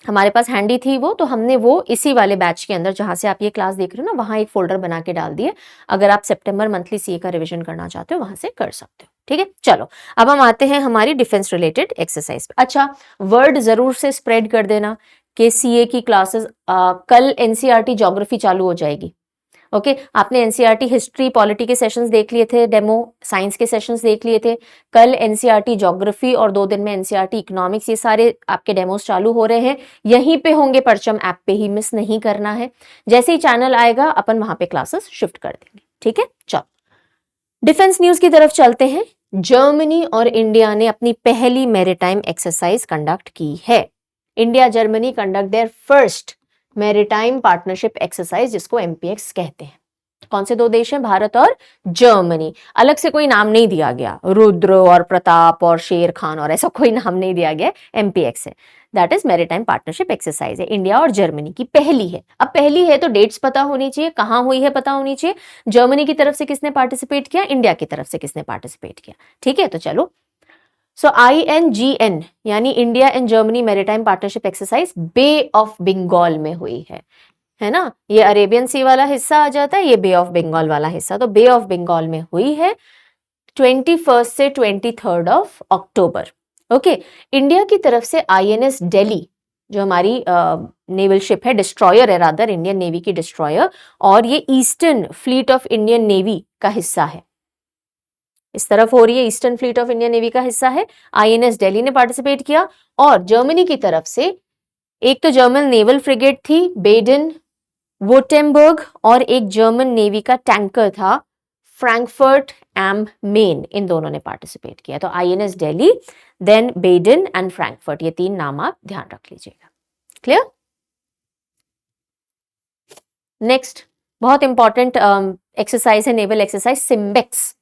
हमारे पास हैंडी थी वो, तो हमने वो इसी वाले बैच के अंदर, जहां से आप ये क्लास देख रहे हो ना, वहां एक फोल्डर बना के डाल दिए। अगर आप सितंबर मंथली सीए का रिवीजन करना चाहते हो वहां से कर सकते हो। ठीक है, चलो अब हम आते हैं हमारी डिफेंस रिलेटेड एक्सरसाइज पे। अच्छा, वर्ड जरूर से स्प्रेड कर देना कि सीए की क्लासेस कल एनसीईआरटी ज्योग्राफी चालू हो जाएगी। ओके, आपने एनसीईआरटी हिस्ट्री पॉलिटी के सेशंस देख लिए थे, डेमो साइंस के सेशंस देख लिए थे। कल एनसीईआरटी ज्योग्राफी और 2 दिन में एनसीईआरटी इकोनॉमिक्स, ये सारे आपके डेमोस चालू हो रहे हैं। यहीं पे होंगे, परचम ऐप पे ही, मिस नहीं करना है। जैसे ही चैनल आएगा अपन वहां पे क्लासेस शिफ्ट कर देंगे। ठीक है, चलो डिफेंस न्यूज की तरफ चलते हैं। जर्मनी और इंडिया ने अपनी पहली मैरीटाइम एक्सरसाइज कंडक्ट की है। India Germany conduct their first maritime partnership exercise, जिसको एमपीएक्स कहते हैं। कौन से 2 देश हैं? भारत और जर्मनी। अलग से कोई नाम नहीं दिया गया, रुद्र और प्रताप और शेर खान और ऐसा कोई नाम नहीं दिया गया, एमपीएक्स है। That is maritime partnership exercise है, इंडिया और जर्मनी की पहली है। अब पहली है तो डेट्स पता होनी चाहिए, कहां हुई है पता होनी चाहिए, जर्मनी की तरफ से किसने पार्टिसिपेट किया, इंडिया की तरफ से किसने पार्टिसिपेट किया। ठीक है, तो चलो सो INGN यानी India and Germany maritime partnership exercise bay of Bengal में हुई है ना। ये अरेबियन सी वाला हिस्सा आ जाता है, ये बे ऑफ बंगाल वाला हिस्सा, तो बे ऑफ बंगाल में हुई है 21 से 23 ऑफ अक्टूबर। ओके, इंडिया की तरफ से INS दिल्ली जो हमारी नेवल शिप है, डिस्ट्रॉयर है रादर, इंडियन नेवी की डिस्ट्रॉयर, और ये eastern fleet of Indian navy का हिस्सा है, इस तरफ हो रही है, eastern fleet of Indian navy का हिस्सा है। INS दिल्ली ने पार्टिसिपेट किया, और जर्मनी की तरफ से एक तो जर्मन नेवल फ्रिगेट थी बेडन वोटेमबर्ग, और एक जर्मन नेवी का टैंकर था फ्रैंकफर्ट एम मेन, इन दोनों ने पार्टिसिपेट किया। तो INS Delhi, then Baden and Frankfurt, ये 3 नाम आप ध्यान रख लीजिएगा। क्लियर? नेक्स्ट बहुत इंपॉर्टेंट एक्सरसाइज है, naval exercise SIMBEX.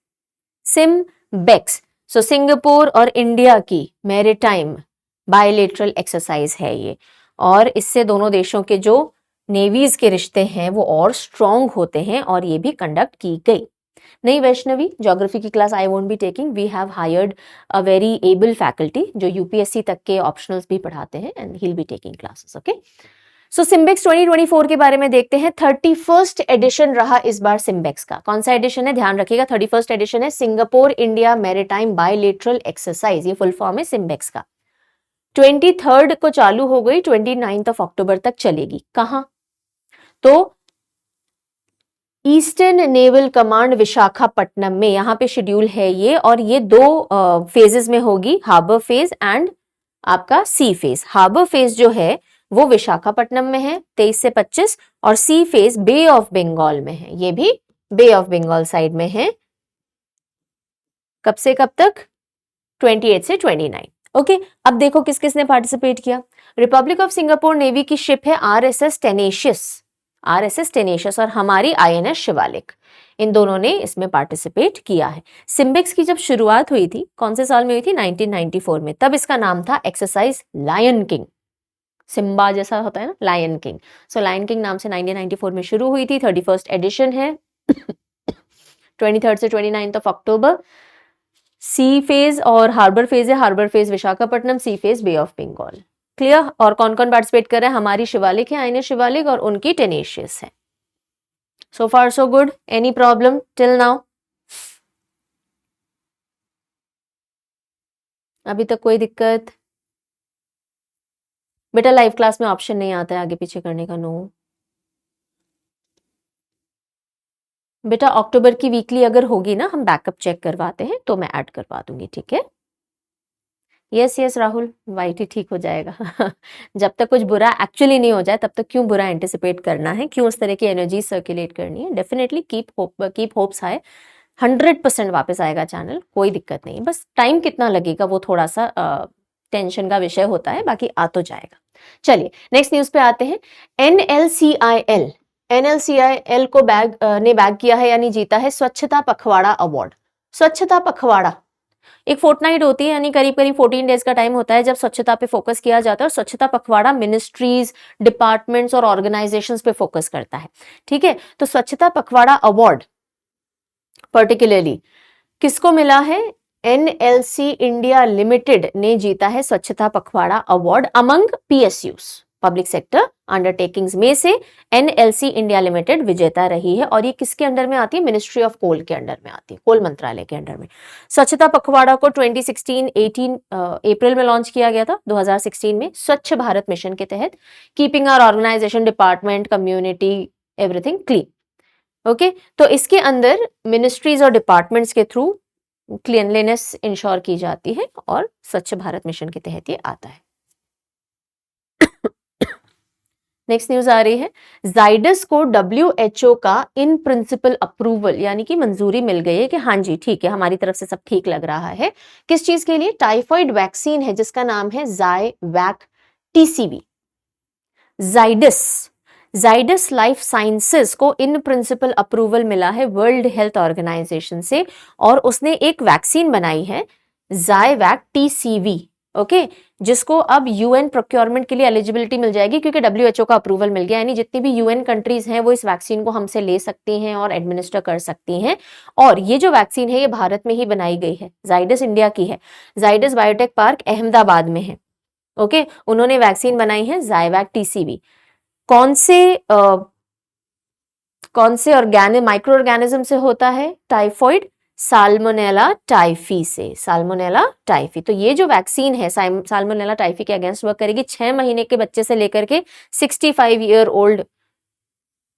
SIMBEX, so Singapore और इंडिया की मैरीटाइम बायलेटरल एक्सरसाइज है ये, और इससे दोनों देशों के जो नेवीज के रिश्ते हैं वो और स्ट्रॉन्ग होते हैं, और ये भी कंडक्ट की गई। नहीं वैष्णवी, ज्योग्राफी की class I won't be taking, we have hired a very able faculty जो UPSC तक के ऑप्शनल्स भी पढ़ाते हैं, and he will be taking classes. Okay, so SIMBEX 2024 के बारे में देखते हैं। 31st एडिशन रहा इस बार सिम्बेक्स का। कौन सा एडिशन है ध्यान रखिएगा, 31st एडिशन है Singapore India maritime bilateral exercise, ये फुल फॉर्म है सिम्बेक्स का। 23rd को चालू हो गई, 29th ऑफ अक्टूबर तक चलेगी। कहां? तो ईस्टर्न नेवल कमांड विशाखापट्टनम में, यहां पे शेड्यूल है ये, और ये 2 फेजेस में होगी, हार्बर फेज एंड आपका सी फेज। हार्बर फेज जो है वो विशाखापट्टनम में है 23 से 25, और सी फेज बे ऑफ बंगाल में है, ये भी बे ऑफ बंगाल साइड में है। कब से कब तक? 28 से 29। ओके, अब देखो किस किस ने पार्टिसिपेट किया। रिपब्लिक ऑफ सिंगापुर नेवी की शिप है RSS टेनेशियस, और हमारी INS शिवालिक, इन दोनों ने इसमें पार्टिसिपेट किया है। सिम्बेक्स की जब शुरुआत हुई थी, कौन से साल में हुई थी? 1994 में, तब इसका नाम था एक्सरसाइज लायन किंग। सिम्बा जैसा होता है ना, लायन किंग, सो लायन किंग नाम से 1994 में शुरू हुई थी। 31st एडिशन है 23rd से 29th of October. Sea phase और हार्बर फेज है, harbour phase Visakhapatnam, sea phase bay of Bengal. Clear? और कौन कौन पार्टिसिपेट कर रहे हैं? हमारी शिवालिक है, INS शिवालिक, और उनकी टेनेशियस है। So far so good, any problem till now? अभी तक कोई दिक्कत? बेटा लाइव क्लास में ऑप्शन नहीं आता है आगे पीछे करने का, नो बेटा। अक्टूबर की वीकली अगर होगी ना, हम बैकअप चेक करवाते हैं तो मैं ऐड करवा दूंगी, ठीक है? यस राहुल, वाइट ही ठीक हो जाएगा जब तक कुछ बुरा एक्चुअली नहीं हो जाए तब तक क्यों बुरा एंटिसिपेट करना है, क्यों उस तरह की एनर्जी सर्कुलेट करनी है। डेफिनेटली कीप होप्स हाई, 100% वापस आएगा चैनल, कोई दिक्कत नहीं, बस टाइम कितना लगेगा वो थोड़ा सा टेंशन का विषय होता है, बाकी आ तो जाएगा। चलिए नेक्स्ट न्यूज पे आते हैं। NLCIL को बैग किया है यानी जीता है स्वच्छता पखवाड़ा अवार्ड। स्वच्छता पखवाड़ा एक फोर्टनाइट होती है, यानी करीब करीब 14 डेज का टाइम होता है जब स्वच्छता पे फोकस किया जाता है, और स्वच्छता पखवाड़ा मिनिस्ट्रीज, डिपार्टमेंट्स और ऑर्गेनाइजेशंस पे फोकस करता है, ठीक है? तो स्वच्छता पखवाड़ा अवार्ड पर्टिकुलरली किसको मिला है? NLC इंडिया लिमिटेड ने जीता है स्वच्छता Pakhwada award among PSUs, public sector undertakings में से NLC इंडिया लिमिटेड विजेता रही है, और ये किसके अंडर में आती है? मिनिस्ट्री ऑफ कोल के अंडर में आती है, कोल मंत्रालय के अंडर में। स्वच्छता पखवाड़ा को 2016-18 अप्रैल में लॉन्च किया गया था, 2016 में, स्वच्छ भारत मिशन के तहत, keeping our organisation, department, community, everything clean. Okay, तो इसके अंदर मिनिस्ट्रीज और डिपार्टमेंट्स के थ्रू क्लीनलीनेस इंश्योर की जाती है, और स्वच्छ भारत मिशन के तहत ये आता है। नेक्स्ट न्यूज आ रही है, जाइडस को WHO का इन प्रिंसिपल अप्रूवल यानी कि मंजूरी मिल गई है कि हाँ जी ठीक है, हमारी तरफ से सब ठीक लग रहा है। किस चीज के लिए? टाइफॉइड वैक्सीन है जिसका नाम है ज़ायवैक TCV। जाइडस लाइफ साइंसेस को इन प्रिंसिपल अप्रूवल मिला है वर्ल्ड हेल्थ ऑर्गेनाइजेशन से, और उसने एक वैक्सीन बनाई है ज़ायवैक TCV। ओके, जिसको अब यूएन प्रोक्योरमेंट के लिए एलिजिबिलिटी मिल जाएगी क्योंकि डब्ल्यूएचओ का अप्रूवल मिल गया, यानी जितनी भी यूएन कंट्रीज हैं वो इस वैक्सीन को हमसे ले सकती हैं और एडमिनिस्टर कर सकती हैं। और ये जो वैक्सीन है ये भारत में ही बनाई गई है, जाइडस इंडिया की है, जाइडस बायोटेक पार्क अहमदाबाद में है। ओके, उन्होंने वैक्सीन बनाई है जाइवैक टीसीवी। कौन से माइक्रो ऑर्गेनिज्म से होता है? टाइफॉइड साल्मोनेला टाइफी से, साल्मोनेला टाइफी। तो ये जो वैक्सीन है साल्मोनेला टाइफी के अगेंस्ट वर्क करेगी। 6 महीने के बच्चे से लेकर के 65 ईयर ओल्ड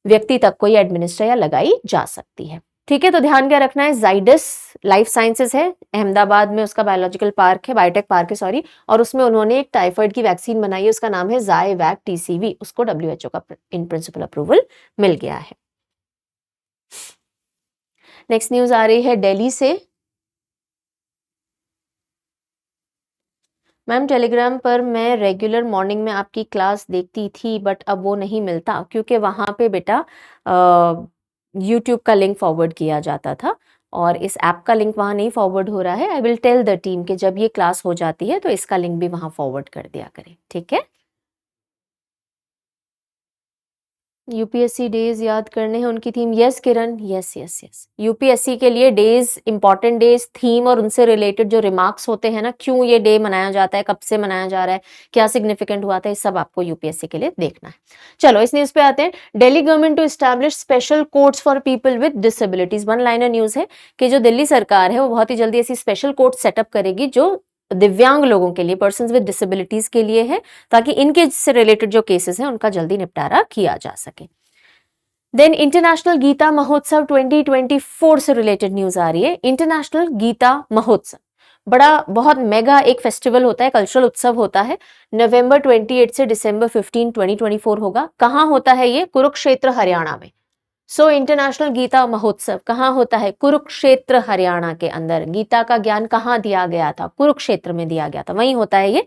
व्यक्ति तक को ये एडमिनिस्टर या लगाई जा सकती है। ठीक है, तो ध्यान क्या रखना है, जाइडस लाइफ साइंसेस है अहमदाबाद में, उसका बायोलॉजिकल पार्क है, बायोटेक पार्क है सॉरी, और उसमें उन्होंने एक टाइफाइड की वैक्सीन बनाई है, उसका नाम है जाइवैक टीसीवी, उसको डब्ल्यूएचओ का इन प्रिंसिपल अप्रूवल मिल गया है। नेक्स्ट न्यूज आ रही है दिल्ली से। मैम टेलीग्राम पर मैं रेगुलर मॉर्निंग में आपकी क्लास देखती थी बट अब वो नहीं मिलता क्योंकि वहां पे बेटा यूट्यूब का लिंक फॉरवर्ड किया जाता था और इस ऐप का लिंक वहां नहीं फॉरवर्ड हो रहा है। I will tell the team कि जब ये क्लास हो जाती है तो इसका लिंक भी वहां फॉरवर्ड कर दिया करें, ठीक है। यूपीएससी डेज याद करने हैं, उनकी थीम। यस किरण, यस यस यस, यूपीएससी के लिए डेज, इंपॉर्टेंट डेज, थीम और उनसे रिलेटेड जो रिमार्क्स होते हैं ना, क्यों ये डे मनाया जाता है, कब से मनाया जा रहा है, क्या सिग्निफिकेंट हुआ था, ये सब आपको यूपीएससी के लिए देखना है। चलो इस न्यूज पे आते हैं। Delhi government to establish special courts for people with disabilities. One liner news है कि जो दिल्ली सरकार है वो बहुत ही जल्दी ऐसी स्पेशल कोर्ट सेटअप करेगी जो दिव्यांग लोगों के लिए, पर्सन्स विद डिसेबिलिटीज के लिए है, ताकि इनके से रिलेटेड जो केसेस हैं उनका जल्दी निपटारा किया जा सके। देन इंटरनेशनल गीता महोत्सव 2024 से रिलेटेड न्यूज आ रही है। इंटरनेशनल गीता महोत्सव बड़ा बहुत मेगा एक फेस्टिवल होता है, कल्चरल उत्सव होता है। नवंबर 28 से दिसंबर 15 2024 होगा। कहाँ होता है ये? कुरुक्षेत्र हरियाणा में। सो इंटरनेशनल गीता महोत्सव कहाँ होता है? कुरुक्षेत्र हरियाणा के अंदर। गीता का ज्ञान कहाँ दिया गया था? कुरुक्षेत्र में दिया गया था, वहीं होता है ये।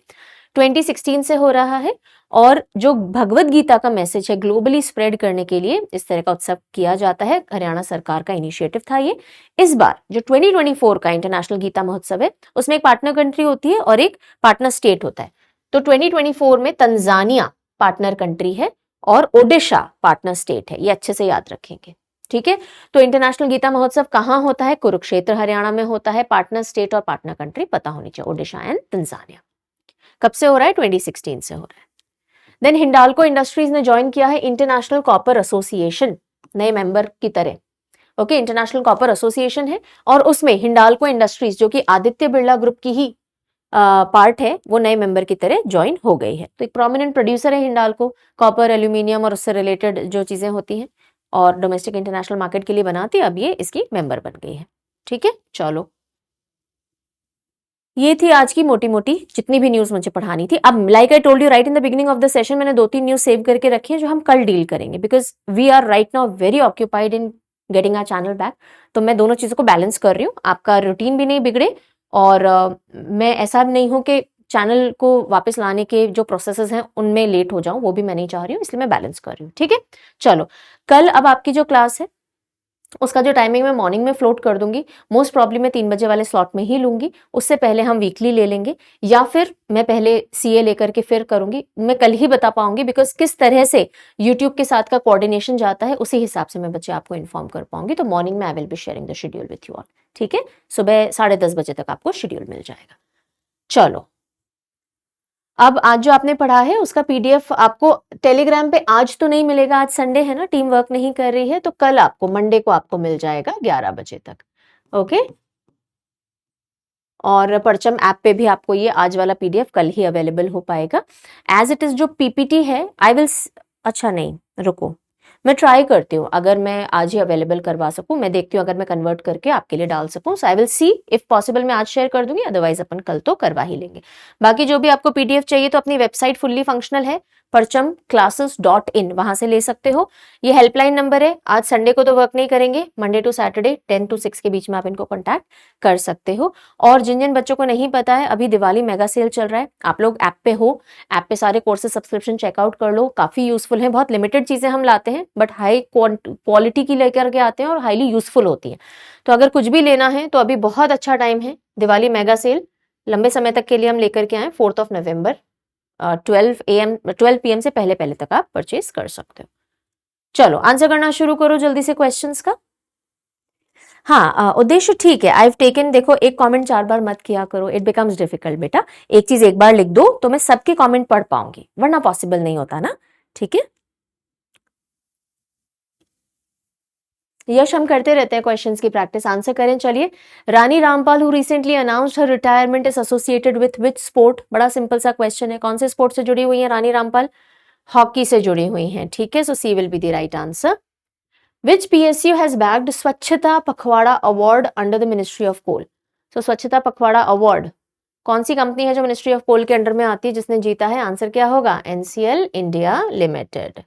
2016 से हो रहा है और जो भगवत गीता का मैसेज है ग्लोबली स्प्रेड करने के लिए इस तरह का उत्सव किया जाता है। हरियाणा सरकार का इनिशिएटिव था ये। इस बार जो 2024 का इंटरनेशनल गीता महोत्सव है उसमें एक पार्टनर कंट्री होती है और एक पार्टनर स्टेट होता है। तो 2024 में तंजानिया पार्टनर कंट्री है और ओडिशा पार्टनर स्टेट है, ये अच्छे से याद रखेंगे, ठीक है। तो इंटरनेशनल गीता महोत्सव कहाँ होता है? कुरुक्षेत्र हरियाणा में होता है। पार्टनर स्टेट और पार्टनर कंट्री पता होनी चाहिए, ओडिशा एंड तंजानिया। कब से हो रहा है? 2016 से हो रहा है। देन हिंडाल्को इंडस्ट्रीज ने ज्वाइन किया है इंटरनेशनल कॉपर एसोसिएशन, नए मेंबर की तरह। ओके, इंटरनेशनल कॉपर एसोसिएशन है और उसमें हिंडाल्को इंडस्ट्रीज जो कि आदित्य बिरला ग्रुप की ही पार्ट है वो नए मेंबर की तरह ज्वाइन हो गई है। तो एक प्रोमिनेंट प्रोड्यूसर है हिंडाल्को, कॉपर, एल्यूमिनियम और उससे रिलेटेड जो चीजें होती हैं और डोमेस्टिक इंटरनेशनल मार्केट के लिए बनाती है, अब ये इसकी मेंबर बन गई है, ठीक है। चलो ये थी आज की मोटी मोटी जितनी भी न्यूज मुझे पढ़ानी थी। अब like I told you right in the beginning of the session, मैंने 2-3 न्यूज सेव करके रखी है जो हम कल डील करेंगे because we are right now very occupied in getting our channel back. तो मैं दोनों चीजों को बैलेंस कर रही हूँ, आपका रूटीन भी नहीं बिगड़े और मैं ऐसा नहीं हूं कि चैनल को वापस लाने के जो प्रोसेसेस हैं उनमें लेट हो जाऊं, वो भी मैं नहीं चाह रही हूँ, इसलिए मैं बैलेंस कर रही हूँ, ठीक है। चलो कल अब आपकी जो क्लास है उसका जो टाइमिंग मैं मॉर्निंग में फ्लोट कर दूंगी। मोस्ट प्रॉब्ली मैं 3 बजे वाले स्लॉट में ही लूंगी, उससे पहले हम वीकली ले लेंगे या फिर मैं पहले सीए लेकर के फिर करूंगी। मैं कल ही बता पाऊंगी बिकॉज किस तरह से यूट्यूब के साथ का कोऑर्डिनेशन जाता है उसी हिसाब से मैं बच्चे आपको इन्फॉर्म कर पाऊंगी। तो मॉर्निंग में I will be sharing the schedule with you all, ठीक है। सुबह 10:30 बजे तक आपको शेड्यूल मिल जाएगा। चलो अब आज जो आपने पढ़ा है उसका पीडीएफ आपको टेलीग्राम पे आज तो नहीं मिलेगा, आज संडे है ना, टीम वर्क नहीं कर रही है, तो कल आपको मंडे को आपको मिल जाएगा 11 बजे तक, ओके। और परचम ऐप पे भी आपको ये आज वाला पीडीएफ कल ही अवेलेबल हो पाएगा। एज इट इज जो पीपीटी है आई विल, अच्छा नहीं रुको, मैं ट्राई करती हूँ अगर मैं आज ही अवेलेबल करवा सकूं, मैं देखती हूँ अगर मैं कन्वर्ट करके आपके लिए डाल सकूं। So I will see if possible मैं आज शेयर कर दूंगी, अदरवाइज अपन कल तो करवा ही लेंगे। बाकी जो भी आपको पीडीएफ चाहिए तो अपनी वेबसाइट फुल्ली फंक्शनल है parchamclasses.in, वहां से ले सकते हो। ये हेल्पलाइन नंबर है, आज संडे को तो वर्क नहीं करेंगे, मंडे टू सैटरडे 10 to 6 के बीच में आप इनको कॉन्टैक्ट कर सकते हो। और जिन जिन बच्चों को नहीं पता है अभी दिवाली मेगा सेल चल रहा है, आप लोग ऐप पे हो, ऐप पे सारे कोर्सेज सब्सक्रिप्शन चेकआउट कर लो, काफी यूजफुल है। बहुत लिमिटेड चीजें हम लाते हैं बट हाई क्वालिटी की लेकर के आते हैं और हाईली यूजफुल होती है। तो अगर कुछ भी लेना है तो अभी बहुत अच्छा टाइम है, दिवाली मेगा सेल लंबे समय तक के लिए हम लेकर के आए 4 नवंबर 12 PM से पहले पहले तक आप परचेज कर सकते हो। चलो आंसर करना शुरू करो जल्दी से क्वेश्चंस का। हाँ उद्देश्य ठीक है, आई हैव टेकन। देखो एक कमेंट 4 बार मत किया करो, इट बिकम्स डिफिकल्ट बेटा। एक चीज एक बार लिख दो तो मैं सबके कमेंट पढ़ पाऊंगी, वरना पॉसिबल नहीं होता ना, ठीक है। यश हम करते रहते हैं क्वेश्चंस की प्रैक्टिस, आंसर करें। चलिए, Rani Rampal who recently announced her retirement is associated with which sport. बड़ा सिंपल सा क्वेश्चन है, कौन से स्पोर्ट से जुड़ी हुई है रानी रामपाल? हॉकी से जुड़ी हुई हैं, ठीक है। So C will be the right answer. Which PSU has bagged Swachhata Pakhwada award under the ministry of coal? So Swachhata Pakhwada award कौन सी कंपनी है जो मिनिस्ट्री ऑफ कोल के अंडर में आती है, जिसने जीता है? आंसर क्या होगा? NCL India limited.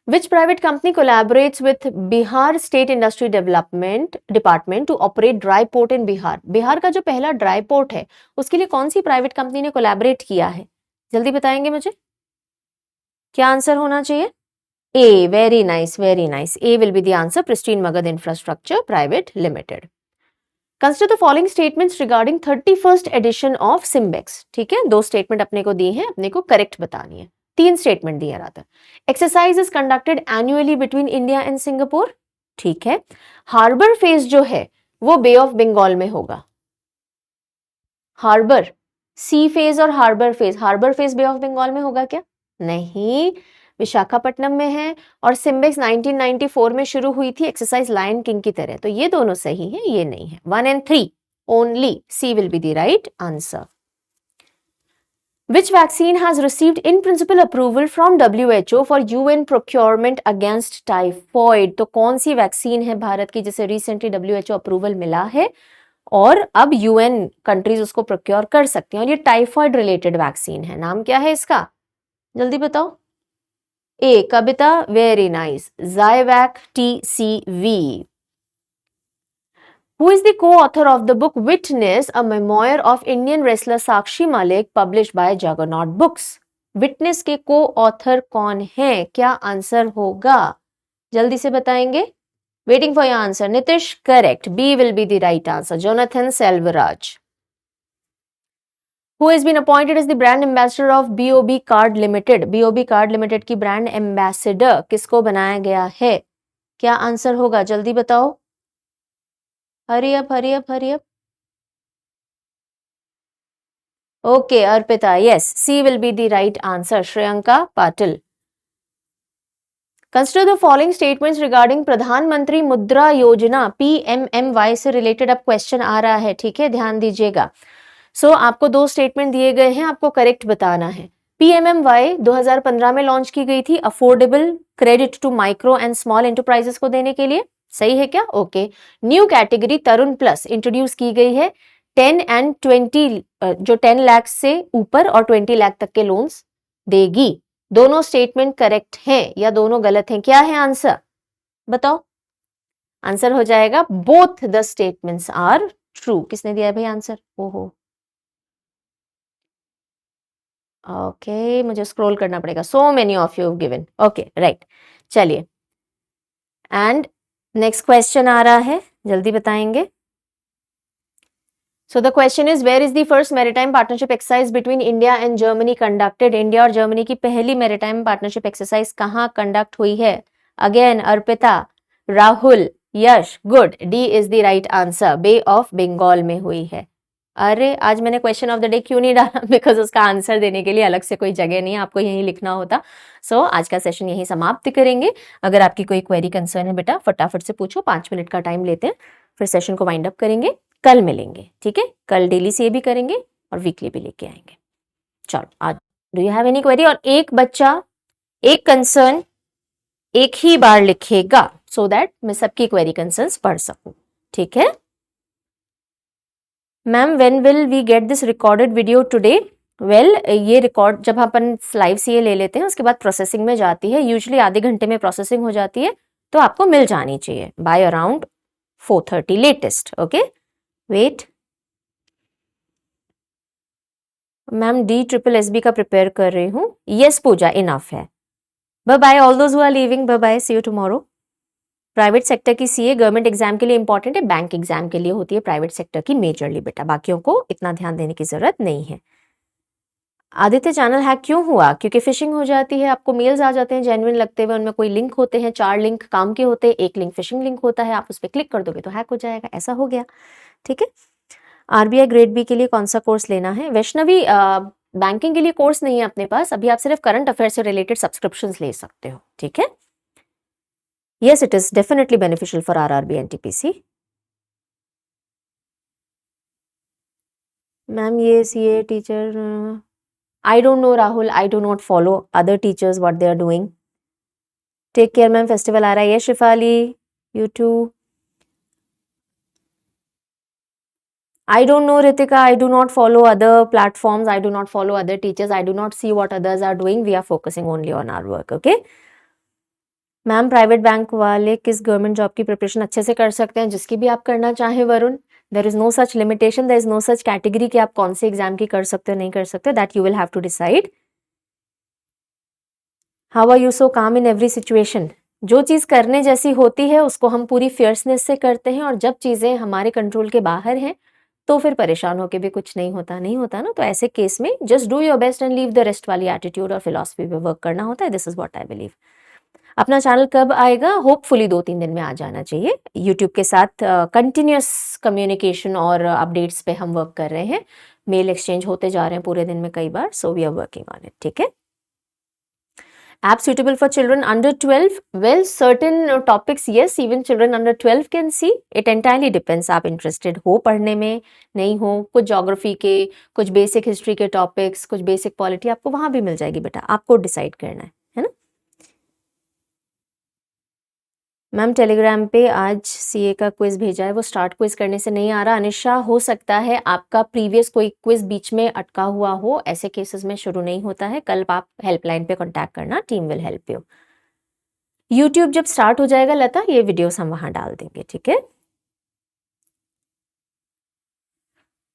Which private company collaborates with Bihar State Industry Development Department to operate dry port in Bihar? Bihar का जो पहला ड्राई पोर्ट है उसके लिए कौन सी प्राइवेट कंपनी ने कोलैबोरेट किया है? जल्दी बताएंगे मुझे, क्या आंसर होना चाहिए? A, very nice, very nice. A will be the answer. Pristine Magad Infrastructure Private Limited. Consider the following statements regarding 31st edition of Simbex. ठीक है, दो स्टेटमेंट अपने को दी है, अपने को करेक्ट बतानी है। तीन स्टेटमेंट दिए रात। Exercise is conducted annually between India and Singapore, ठीक है। हार्बर फेज जो है वो बे ऑफ बंगाल में होगा। हार्बर सी फेज और harbour phase bay of Bengal में होगा क्या? नहीं, विशाखापट्टनम में है। और सिम्बेक्स 1994 में शुरू हुई थी एक्सरसाइज लायन किंग की तरह। तो ये दोनों सही है, ये नहीं है। 1 and 3 only C will be the right answer. Which vaccine has received in principle approval from WHO for UN procurement against typhoid? तो कौन सी वैक्सीन है भारत की जिसे रिसेंटली WHO अप्रूवल मिला है और अब UN कंट्रीज उसको प्रोक्योर कर सकती हैं, और ये टाइफॉइड रिलेटेड वैक्सीन है। नाम क्या है इसका? जल्दी बताओ। ए कविता, वेरी नाइस। ज़ायवैक TCV। Who is the co-author of the book Witness, a memoir of Indian wrestler Sakshi Malik, published by Juggernaut Books? Witness के co-author कौन है? क्या आंसर होगा? जल्दी से बताएंगे। Waiting for your answer. Nitish, correct. B will be the right answer. Jonathan Selvaraj. Who has been appointed as the brand ambassador of BOB Card Limited? BOB Card Limited की brand ambassador किसको बनाया गया है? क्या answer होगा? जल्दी बताओ। Hurry up hurry up hurry up. Okay Arpita, yes, C will be the right answer. Shreyanka Patil. Consider the following statements regarding Pradhan Mantri Mudra योजना PMMY से रिलेटेड अब क्वेश्चन आ रहा है, ठीक है, ध्यान दीजिएगा। सो आपको दो स्टेटमेंट दिए गए हैं, आपको करेक्ट बताना है। PMMY 2015 में लॉन्च की गई थी affordable credit to micro and small enterprises को देने के लिए, सही है क्या? Okay. New category Tarun plus introduce की गई है। 10 and 20 जो 10 लाख से ऊपर और 20 लाख तक के लोन्स देगी। दोनों स्टेटमेंट करेक्ट हैं या दोनों गलत हैं? क्या है आंसर बताओ। आंसर हो जाएगा both the statements are true. किसने दिया है भाई आंसर? ओहो, ओके, मुझे स्क्रॉल करना पड़ेगा। So many of you have given. Okay right, चलिए एंड नेक्स्ट क्वेश्चन आ रहा है, जल्दी बताएंगे। So the question is, where is the first maritime partnership exercise between India and Germany conducted? India और जर्मनी की पहली मैरिटाइम पार्टनरशिप एक्सरसाइज कहाँ conduct हुई है? Again Arpita, Rahul, Yash, good. D is the right answer, bay of Bengal में हुई है। अरे आज मैंने क्वेश्चन ऑफ द डे क्यों नहीं डाला? बिकॉज उसका आंसर देने के लिए अलग से कोई जगह नहीं है, आपको यही लिखना होता। सो आज का सेशन यही समाप्त करेंगे। अगर आपकी कोई क्वेरी कंसर्न है बेटा फटाफट से पूछो, 5 मिनट का टाइम लेते हैं, फिर सेशन को वाइंड अप करेंगे। कल मिलेंगे, ठीक है? कल डेली से भी करेंगे और वीकली भी लेके आएंगे। चलो आज do you have any query? और एक बच्चा एक कंसर्न एक ही बार लिखेगा सो दैट मैं सबकी क्वेरी कंसर्न्स पढ़ सकूं, ठीक है? Ma'am when will we get this recorded video today? Well ये रिकॉर्ड जब अपन लाइव से ये ले लेते हैं उसके बाद प्रोसेसिंग में जाती है, यूजुअली आधे घंटे में प्रोसेसिंग हो जाती है, तो आपको मिल जानी चाहिए by around 4:30 latest. Okay wait ma'am, DSSB का प्रिपेयर कर रही हूँ। यस पूजा, इनफ है। Bye bye all those who are leaving, bye bye, see you tomorrow. Private sector की सीए गवर्नमेंट एग्जाम के लिए इंपॉर्टेंट है, बैंक एग्जाम के लिए होती है प्राइवेट सेक्टर की मेजरली बेटा, बाकियों को इतना ध्यान देने की जरूरत नहीं है। आदित्य चैनल हैक क्यों हुआ? क्योंकि फिशिंग हो जाती है, आपको मेल्स आ जाते हैं जेन्युइन लगते हुए, उनमें कोई लिंक होते हैं, 4 लिंक काम के होते हैं, एक लिंक फिशिंग लिंक होता है, आप उस पर क्लिक कर दोगे तो हैक हो जाएगा, ऐसा हो गया। ठीक है। आरबीआई ग्रेड बी के लिए कौन सा कोर्स लेना है? वैष्णवी, बैंकिंग के लिए कोर्स नहीं है अपने पास अभी, आप सिर्फ करंट अफेयर से रिलेटेड सब्सक्रिप्शंस ले सकते हो। ठीक है। Yes, it is definitely beneficial for RRB and TPC. Ma'am ये CA teacher, I don't know Rahul, I do not follow other teachers what they are doing. Take care ma'am, festival आ रहा है। ये Shifali, you too. I don't know Ritika, I do not follow other platforms, I do not follow other teachers, I do not see what others are doing. We are focusing only on our work, okay? Ma'am private bank वाले किस government job की preparation अच्छे से कर सकते हैं? जिसकी भी आप करना चाहें Varun, there is no such limitation, there is no such category कि आप कौन से एग्जाम की कर सकते हो नहीं कर सकते, that you will have to decide. How are you so calm in every situation? जो चीज़ करने जैसी होती है उसको हम पूरी फियर्सनेस से करते हैं, और जब चीज़ें हमारे कंट्रोल के बाहर हैं तो फिर परेशान होके भी कुछ नहीं होता, नहीं होता ना। तो ऐसे केस में just do your best and leave the rest वाली एटीट्यूड और फिलॉसफी पे वर्क करना होता है। This is what I believe. अपना चैनल कब आएगा? होपफुली 2-3 दिन में आ जाना चाहिए। यूट्यूब के साथ कंटिन्यूस कम्युनिकेशन और अपडेट्स पे हम वर्क कर रहे हैं, मेल एक्सचेंज होते जा रहे हैं पूरे दिन में कई बार, so we are working on it. ठीक है। App suitable for children under 12? Well, certain topics, yes, even children under 12 can see. It entirely depends, आप interested हो पढ़ने में, नहीं हो। कुछ ज्योग्राफी के, कुछ बेसिक हिस्ट्री के टॉपिक्स, कुछ बेसिक पॉलिटी आपको वहां भी मिल जाएगी बेटा, आपको डिसाइड करना है ना। मैम टेलीग्राम पे आज सीए का क्विज भेजा है, वो स्टार्ट क्विज करने से नहीं आ रहा। अनिशा, हो सकता है आपका प्रीवियस कोई क्विज बीच में अटका हुआ हो, ऐसे केसेस में शुरू नहीं होता है। कल आप हेल्पलाइन पे कांटेक्ट करना, team will help you. YouTube जब स्टार्ट हो जाएगा लता, ये वीडियोस हम वहां डाल देंगे। ठीक है।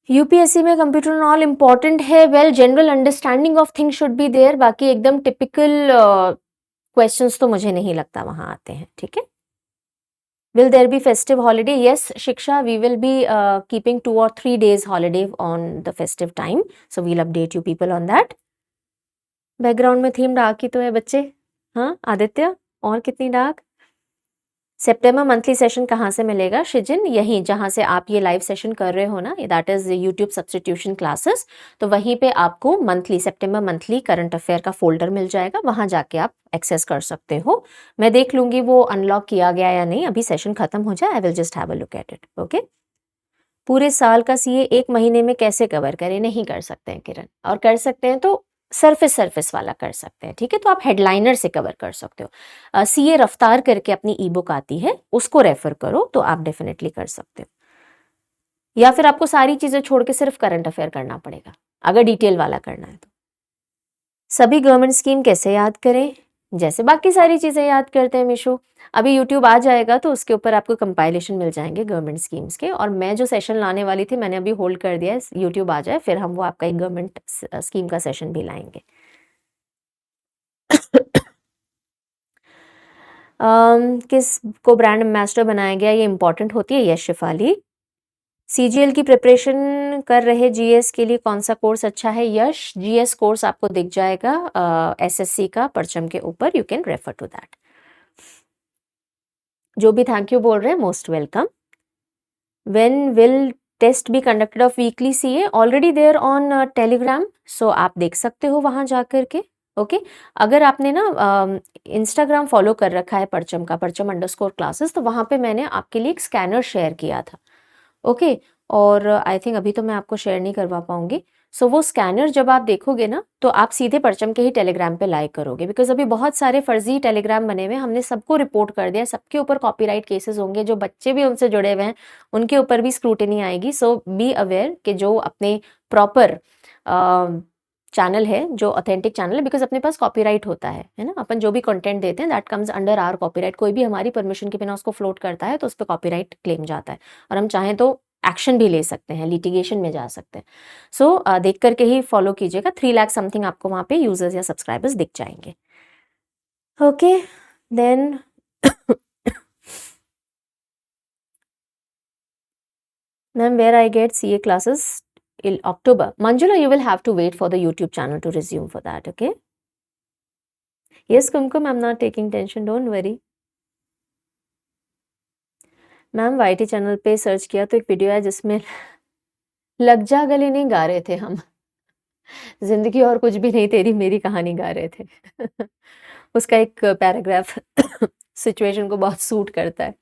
यूपीएससी में कंप्यूटर एंड ऑल इम्पॉर्टेंट है। Well, general understanding of things should be there, बाकी एकदम टिपिकल क्वेश्चंस तो मुझे नहीं लगता वहां आते हैं। ठीक है। Will there be festive holiday? Yes, Shiksha, we will be keeping 2 or 3 days holiday on the festive time. So we'll update you people on that. Background में थीम डार्क ही तो है बच्चे। हाँ आदित्य, और कितनी डार्क? सितंबर मंथली सेशन कहाँ से मिलेगा शिजिन? यहीं जहाँ से आप ये लाइव सेशन कर रहे हो ना, that is YouTube substitution classes, तो वहीं पे आपको मंथली, सितंबर मंथली करंट अफेयर का फोल्डर मिल जाएगा, वहां जाके आप एक्सेस कर सकते हो। मैं देख लूंगी वो अनलॉक किया गया या नहीं, अभी सेशन खत्म हो जाए, I will just have a look at it. Okay. पूरे साल का सीए 1 महीने में कैसे कवर करें? नहीं कर सकते हैं किरण, और कर सकते हैं तो सरफेस वाला कर सकते हैं। ठीक है। तो आप हेडलाइनर से कवर कर सकते हो। सीए रफ्तार करके अपनी ई बुक आती है, उसको रेफर करो तो आप डेफिनेटली कर सकते हो, या फिर आपको सारी चीजें छोड़ के सिर्फ करंट अफेयर करना पड़ेगा अगर डिटेल वाला करना है तो। सभी गवर्नमेंट स्कीम कैसे याद करें? जैसे बाकी सारी चीजें याद करते हैं मिशु। अभी यूट्यूब आ जाएगा तो उसके ऊपर आपको कंपाइलेशन मिल जाएंगे गवर्नमेंट स्कीम्स के, और मैं जो सेशन लाने वाली थी मैंने अभी होल्ड कर दिया है, यूट्यूब आ जाए फिर हम वो आपका एक गवर्नमेंट स्कीम का सेशन भी लाएंगे। किस को ब्रांड एम्बेसडर बनाया गया, ये इंपॉर्टेंट होती है। यश शिफाली, सीजीएल की प्रिपरेशन कर रहे जीएस के लिए कौन सा कोर्स अच्छा है? यश, जीएस कोर्स आपको दिख जाएगा एसएससी का परचम के ऊपर, you can refer to that. जो भी थैंक यू बोल रहे हैं, most welcome. When will test be conducted of weekly CA? Already there on Telegram, so आप देख सकते हो वहां जाकर के। ओके। अगर आपने ना इंस्टाग्राम फॉलो कर रखा है परचम का, परचम _क्लासेस, तो वहां पे मैंने आपके लिए एक स्कैनर शेयर किया था। ओके। और आई थिंक अभी तो मैं आपको शेयर नहीं करवा पाऊंगी। सो वो स्कैनर जब आप देखोगे ना तो आप सीधे परचम के ही टेलीग्राम पे लाइक करोगे, बिकॉज अभी बहुत सारे फर्जी टेलीग्राम बने हुए हैं, हमने सबको रिपोर्ट कर दिया, सबके ऊपर कॉपीराइट केसेस होंगे, जो बच्चे भी उनसे जुड़े हुए हैं उनके ऊपर भी स्क्रूटिनी आएगी। सो बी अवेयर कि जो अपने प्रॉपर चैनल है, जो ऑथेंटिक चैनल है, बिकॉज अपने पास कॉपीराइट होता है ना, अपन जो भी कंटेंट देते हैं that comes under our copyright. कोई भी हमारी परमिशन के बिना उसको फ्लोट करता है तो उस पर कॉपीराइट क्लेम जाता है, और हम चाहें तो एक्शन भी ले सकते हैं, लिटिगेशन में जा सकते हैं। सो देख करके ही फॉलो कीजिएगा। 3 लाख समथिंग आपको वहां पे यूजर्स या सब्सक्राइबर्स दिख जाएंगे। Okay then Ma'am, where I get CA classes in October. Manjula, you will have to wait for the YouTube channel to resume for that, okay? Yes, Kumkum, I'm not taking tension, don't worry. Ma'am YT channel पे search किया तो एक video है जिसमें लग जा गले नहीं गा रहे थे हम, जिंदगी और कुछ भी नहीं तेरी मेरी कहानी गा रहे थे। उसका एक पैराग्राफ सिचुएशन को बहुत सूट करता है।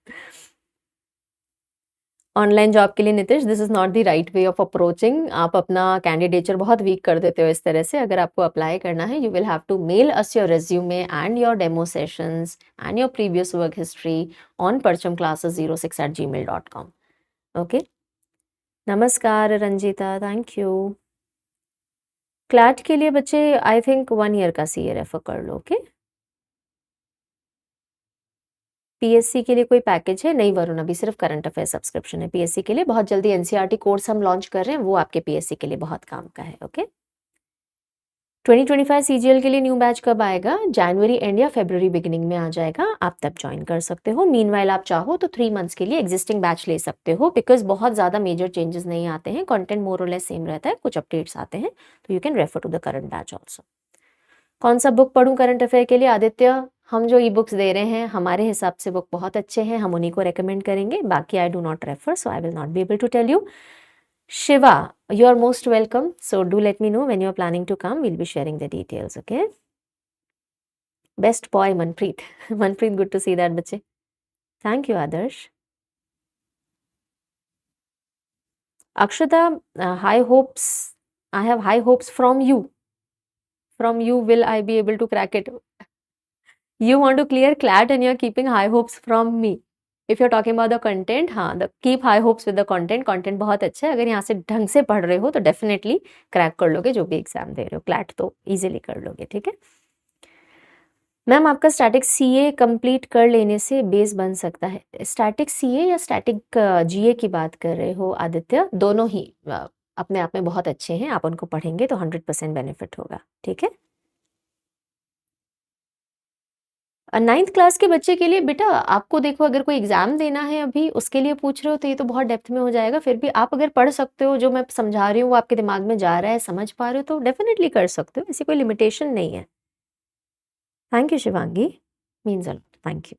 ऑनलाइन जॉब के लिए Nitish, this is not the right way of approaching. आप अपना कैंडिडेचर बहुत वीक कर देते हो इस तरह से। अगर आपको अप्लाई करना है, you will have to mail us your resume and your demo sessions and your previous work history on parchamclasses06@gmail.com। Okay, नमस्कार रंजीता, थैंक यू। क्लैट के लिए बच्चे आई थिंक 1 ईयर का सीए रेफर कर लो, ओके। पीएससी के लिए कोई पैकेज है? नहीं वरुण, अभी सिर्फ करंट अफेयर सब्सक्रिप्शन है पीएससी के लिए। बहुत जल्दी एनसीईआरटी कोर्स हम लॉन्च कर रहे हैं, वो आपके पीएससी के लिए बहुत काम का है, ओके। 2025 सीजीएल के लिए न्यू बैच कब आएगा? जनवरी एंड या फरवरी बिगिनिंग में आ जाएगा, आप तब ज्वाइन कर सकते हो। मीनवाइल आप चाहो तो 3 मंथ्स के लिए एग्जिस्टिंग बैच ले सकते हो, बिकॉज बहुत ज़्यादा मेजर चेंजेस नहीं आते हैं, कंटेंट मोर और लेस सेम रहता है, कुछ अपडेट्स आते हैं, तो you can refer to the current batch also. कौन सा बुक पढूं करंट अफेयर के लिए? आदित्य, हम जो ई बुक्स दे रहे हैं हमारे हिसाब से बुक बहुत अच्छे हैं, हम उन्हीं को रेकमेंड करेंगे, बाकी I do not refer, so I will not be able to tell you. Shiva, you are most welcome, so do let me know when you are planning to come, we'll be sharing the details, okay? Best boy Manpreet. Manpreet, good to see that बच्चे, thank you Adarsh. Akshata, high hopes, I have high hopes from you. From you will I be able to crack it? You want to clear CLAT and you're keeping high hopes from me. If you're talking about the content, हाँ, the keep high hopes with the content. Content बहुत अच्छा है, अगर यहाँ से ढंग से पढ़ रहे हो तो डेफिनेटली क्रैक कर लोगे जो भी एग्जाम दे रहे हो। क्लैट तो इजीली कर लोगे, ठीक है। मैम, आपका स्टैटिक सीए कंप्लीट कर लेने से बेस बन सकता है? स्टैटिक सीए या स्टैटिक जीए की बात कर रहे हो आदित्य? दोनों ही अपने आप में बहुत अच्छे हैं, आप उनको पढ़ेंगे तो 100% बेनिफिट होगा, ठीक है। 9th क्लास के बच्चे के लिए बेटा, आपको देखो अगर कोई एग्जाम देना है अभी उसके लिए पूछ रहे हो तो ये तो बहुत डेप्थ में हो जाएगा, फिर भी आप अगर पढ़ सकते हो, जो मैं समझा रही हूँ वो आपके दिमाग में जा रहा है, समझ पा रहे हो, तो डेफिनेटली कर सकते हो, ऐसी कोई लिमिटेशन नहीं है। Thank you Shivangi, means a lot, thank you.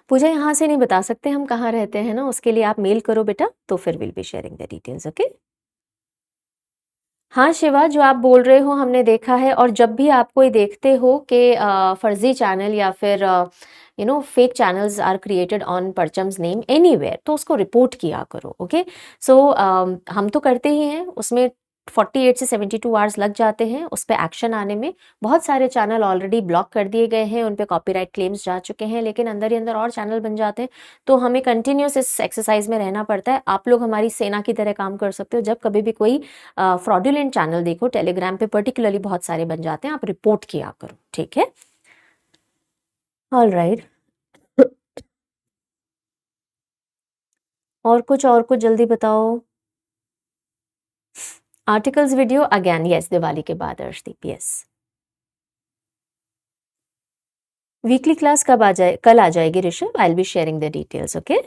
Pooja, यहाँ से नहीं बता सकते हम कहाँ रहते हैं ना, उसके लिए आप मेल करो बेटा, तो फिर will be sharing the details, okay. हाँ शिवा, जो आप बोल रहे हो हमने देखा है, और जब भी आप कोई देखते हो कि फर्जी चैनल या फिर fake channels are created on Parcham's name anywhere, तो उसको रिपोर्ट किया करो, ओके। सो हम तो करते ही हैं, उसमें 48 से 72 आवर्स लग जाते हैं उस पर एक्शन आने में। बहुत सारे चैनल ऑलरेडी ब्लॉक कर दिए गए हैं, उन पे कॉपीराइट क्लेम्स जा चुके हैं, लेकिन अंदर ही अंदर और चैनल बन जाते हैं, तो हमें कंटिन्यूस इस एक्सरसाइज में रहना पड़ता है। आप लोग हमारी सेना की तरह काम कर सकते हो, जब कभी भी कोई फ्रॉडुलेंट चैनल देखो, टेलीग्राम पे पर्टिकुलरली बहुत सारे बन जाते हैं, आप रिपोर्ट किया करो, ठीक है। ऑल राइट, और कुछ जल्दी बताओ। Articles video again, yes, Diwali के बाद अर्शदीप, यस। वीकली क्लास कब आ जाए? कल आ जाएगी Rishabh, I will be sharing the details, okay.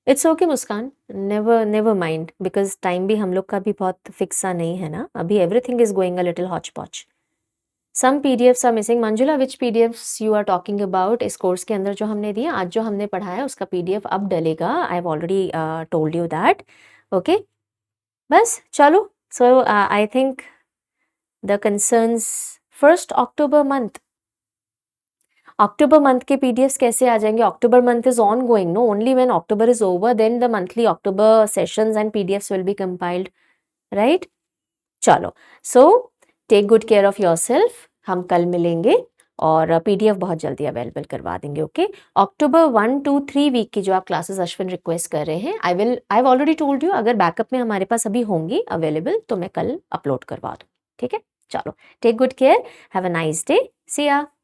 It's okay Muskan, never mind, because time भी हम लोग का भी बहुत फिक्स सा नहीं है ना, अभी everything is going a little hotch potch. Some PDFs are missing. Manjula, which PDFs you are talking about? इस कोर्स के अंदर जो हमने दिया, आज जो हमने पढ़ाया उसका पीडीएफ अब डलेगा, I have already told you that, okay. बस चलो, so I think the concerns 1 October month, October month के पीडीएफ्स कैसे आ जाएंगे? October month is ongoing, no, only when October is over then the monthly October sessions and PDFs will be compiled, right. चलो, so take good care of yourself, हम कल मिलेंगे और PDF बहुत जल्दी अवेलेबल करवा देंगे, ओके। अक्टूबर 1, 2, 3 week की जो आप क्लासेस अश्विन रिक्वेस्ट कर रहे हैं, आई हैव ऑलरेडी टोल्ड यू, अगर बैकअप में हमारे पास अभी होंगी अवेलेबल तो मैं कल अपलोड करवा दूँ, ठीक है। चलो, take good care, have a nice day, see या।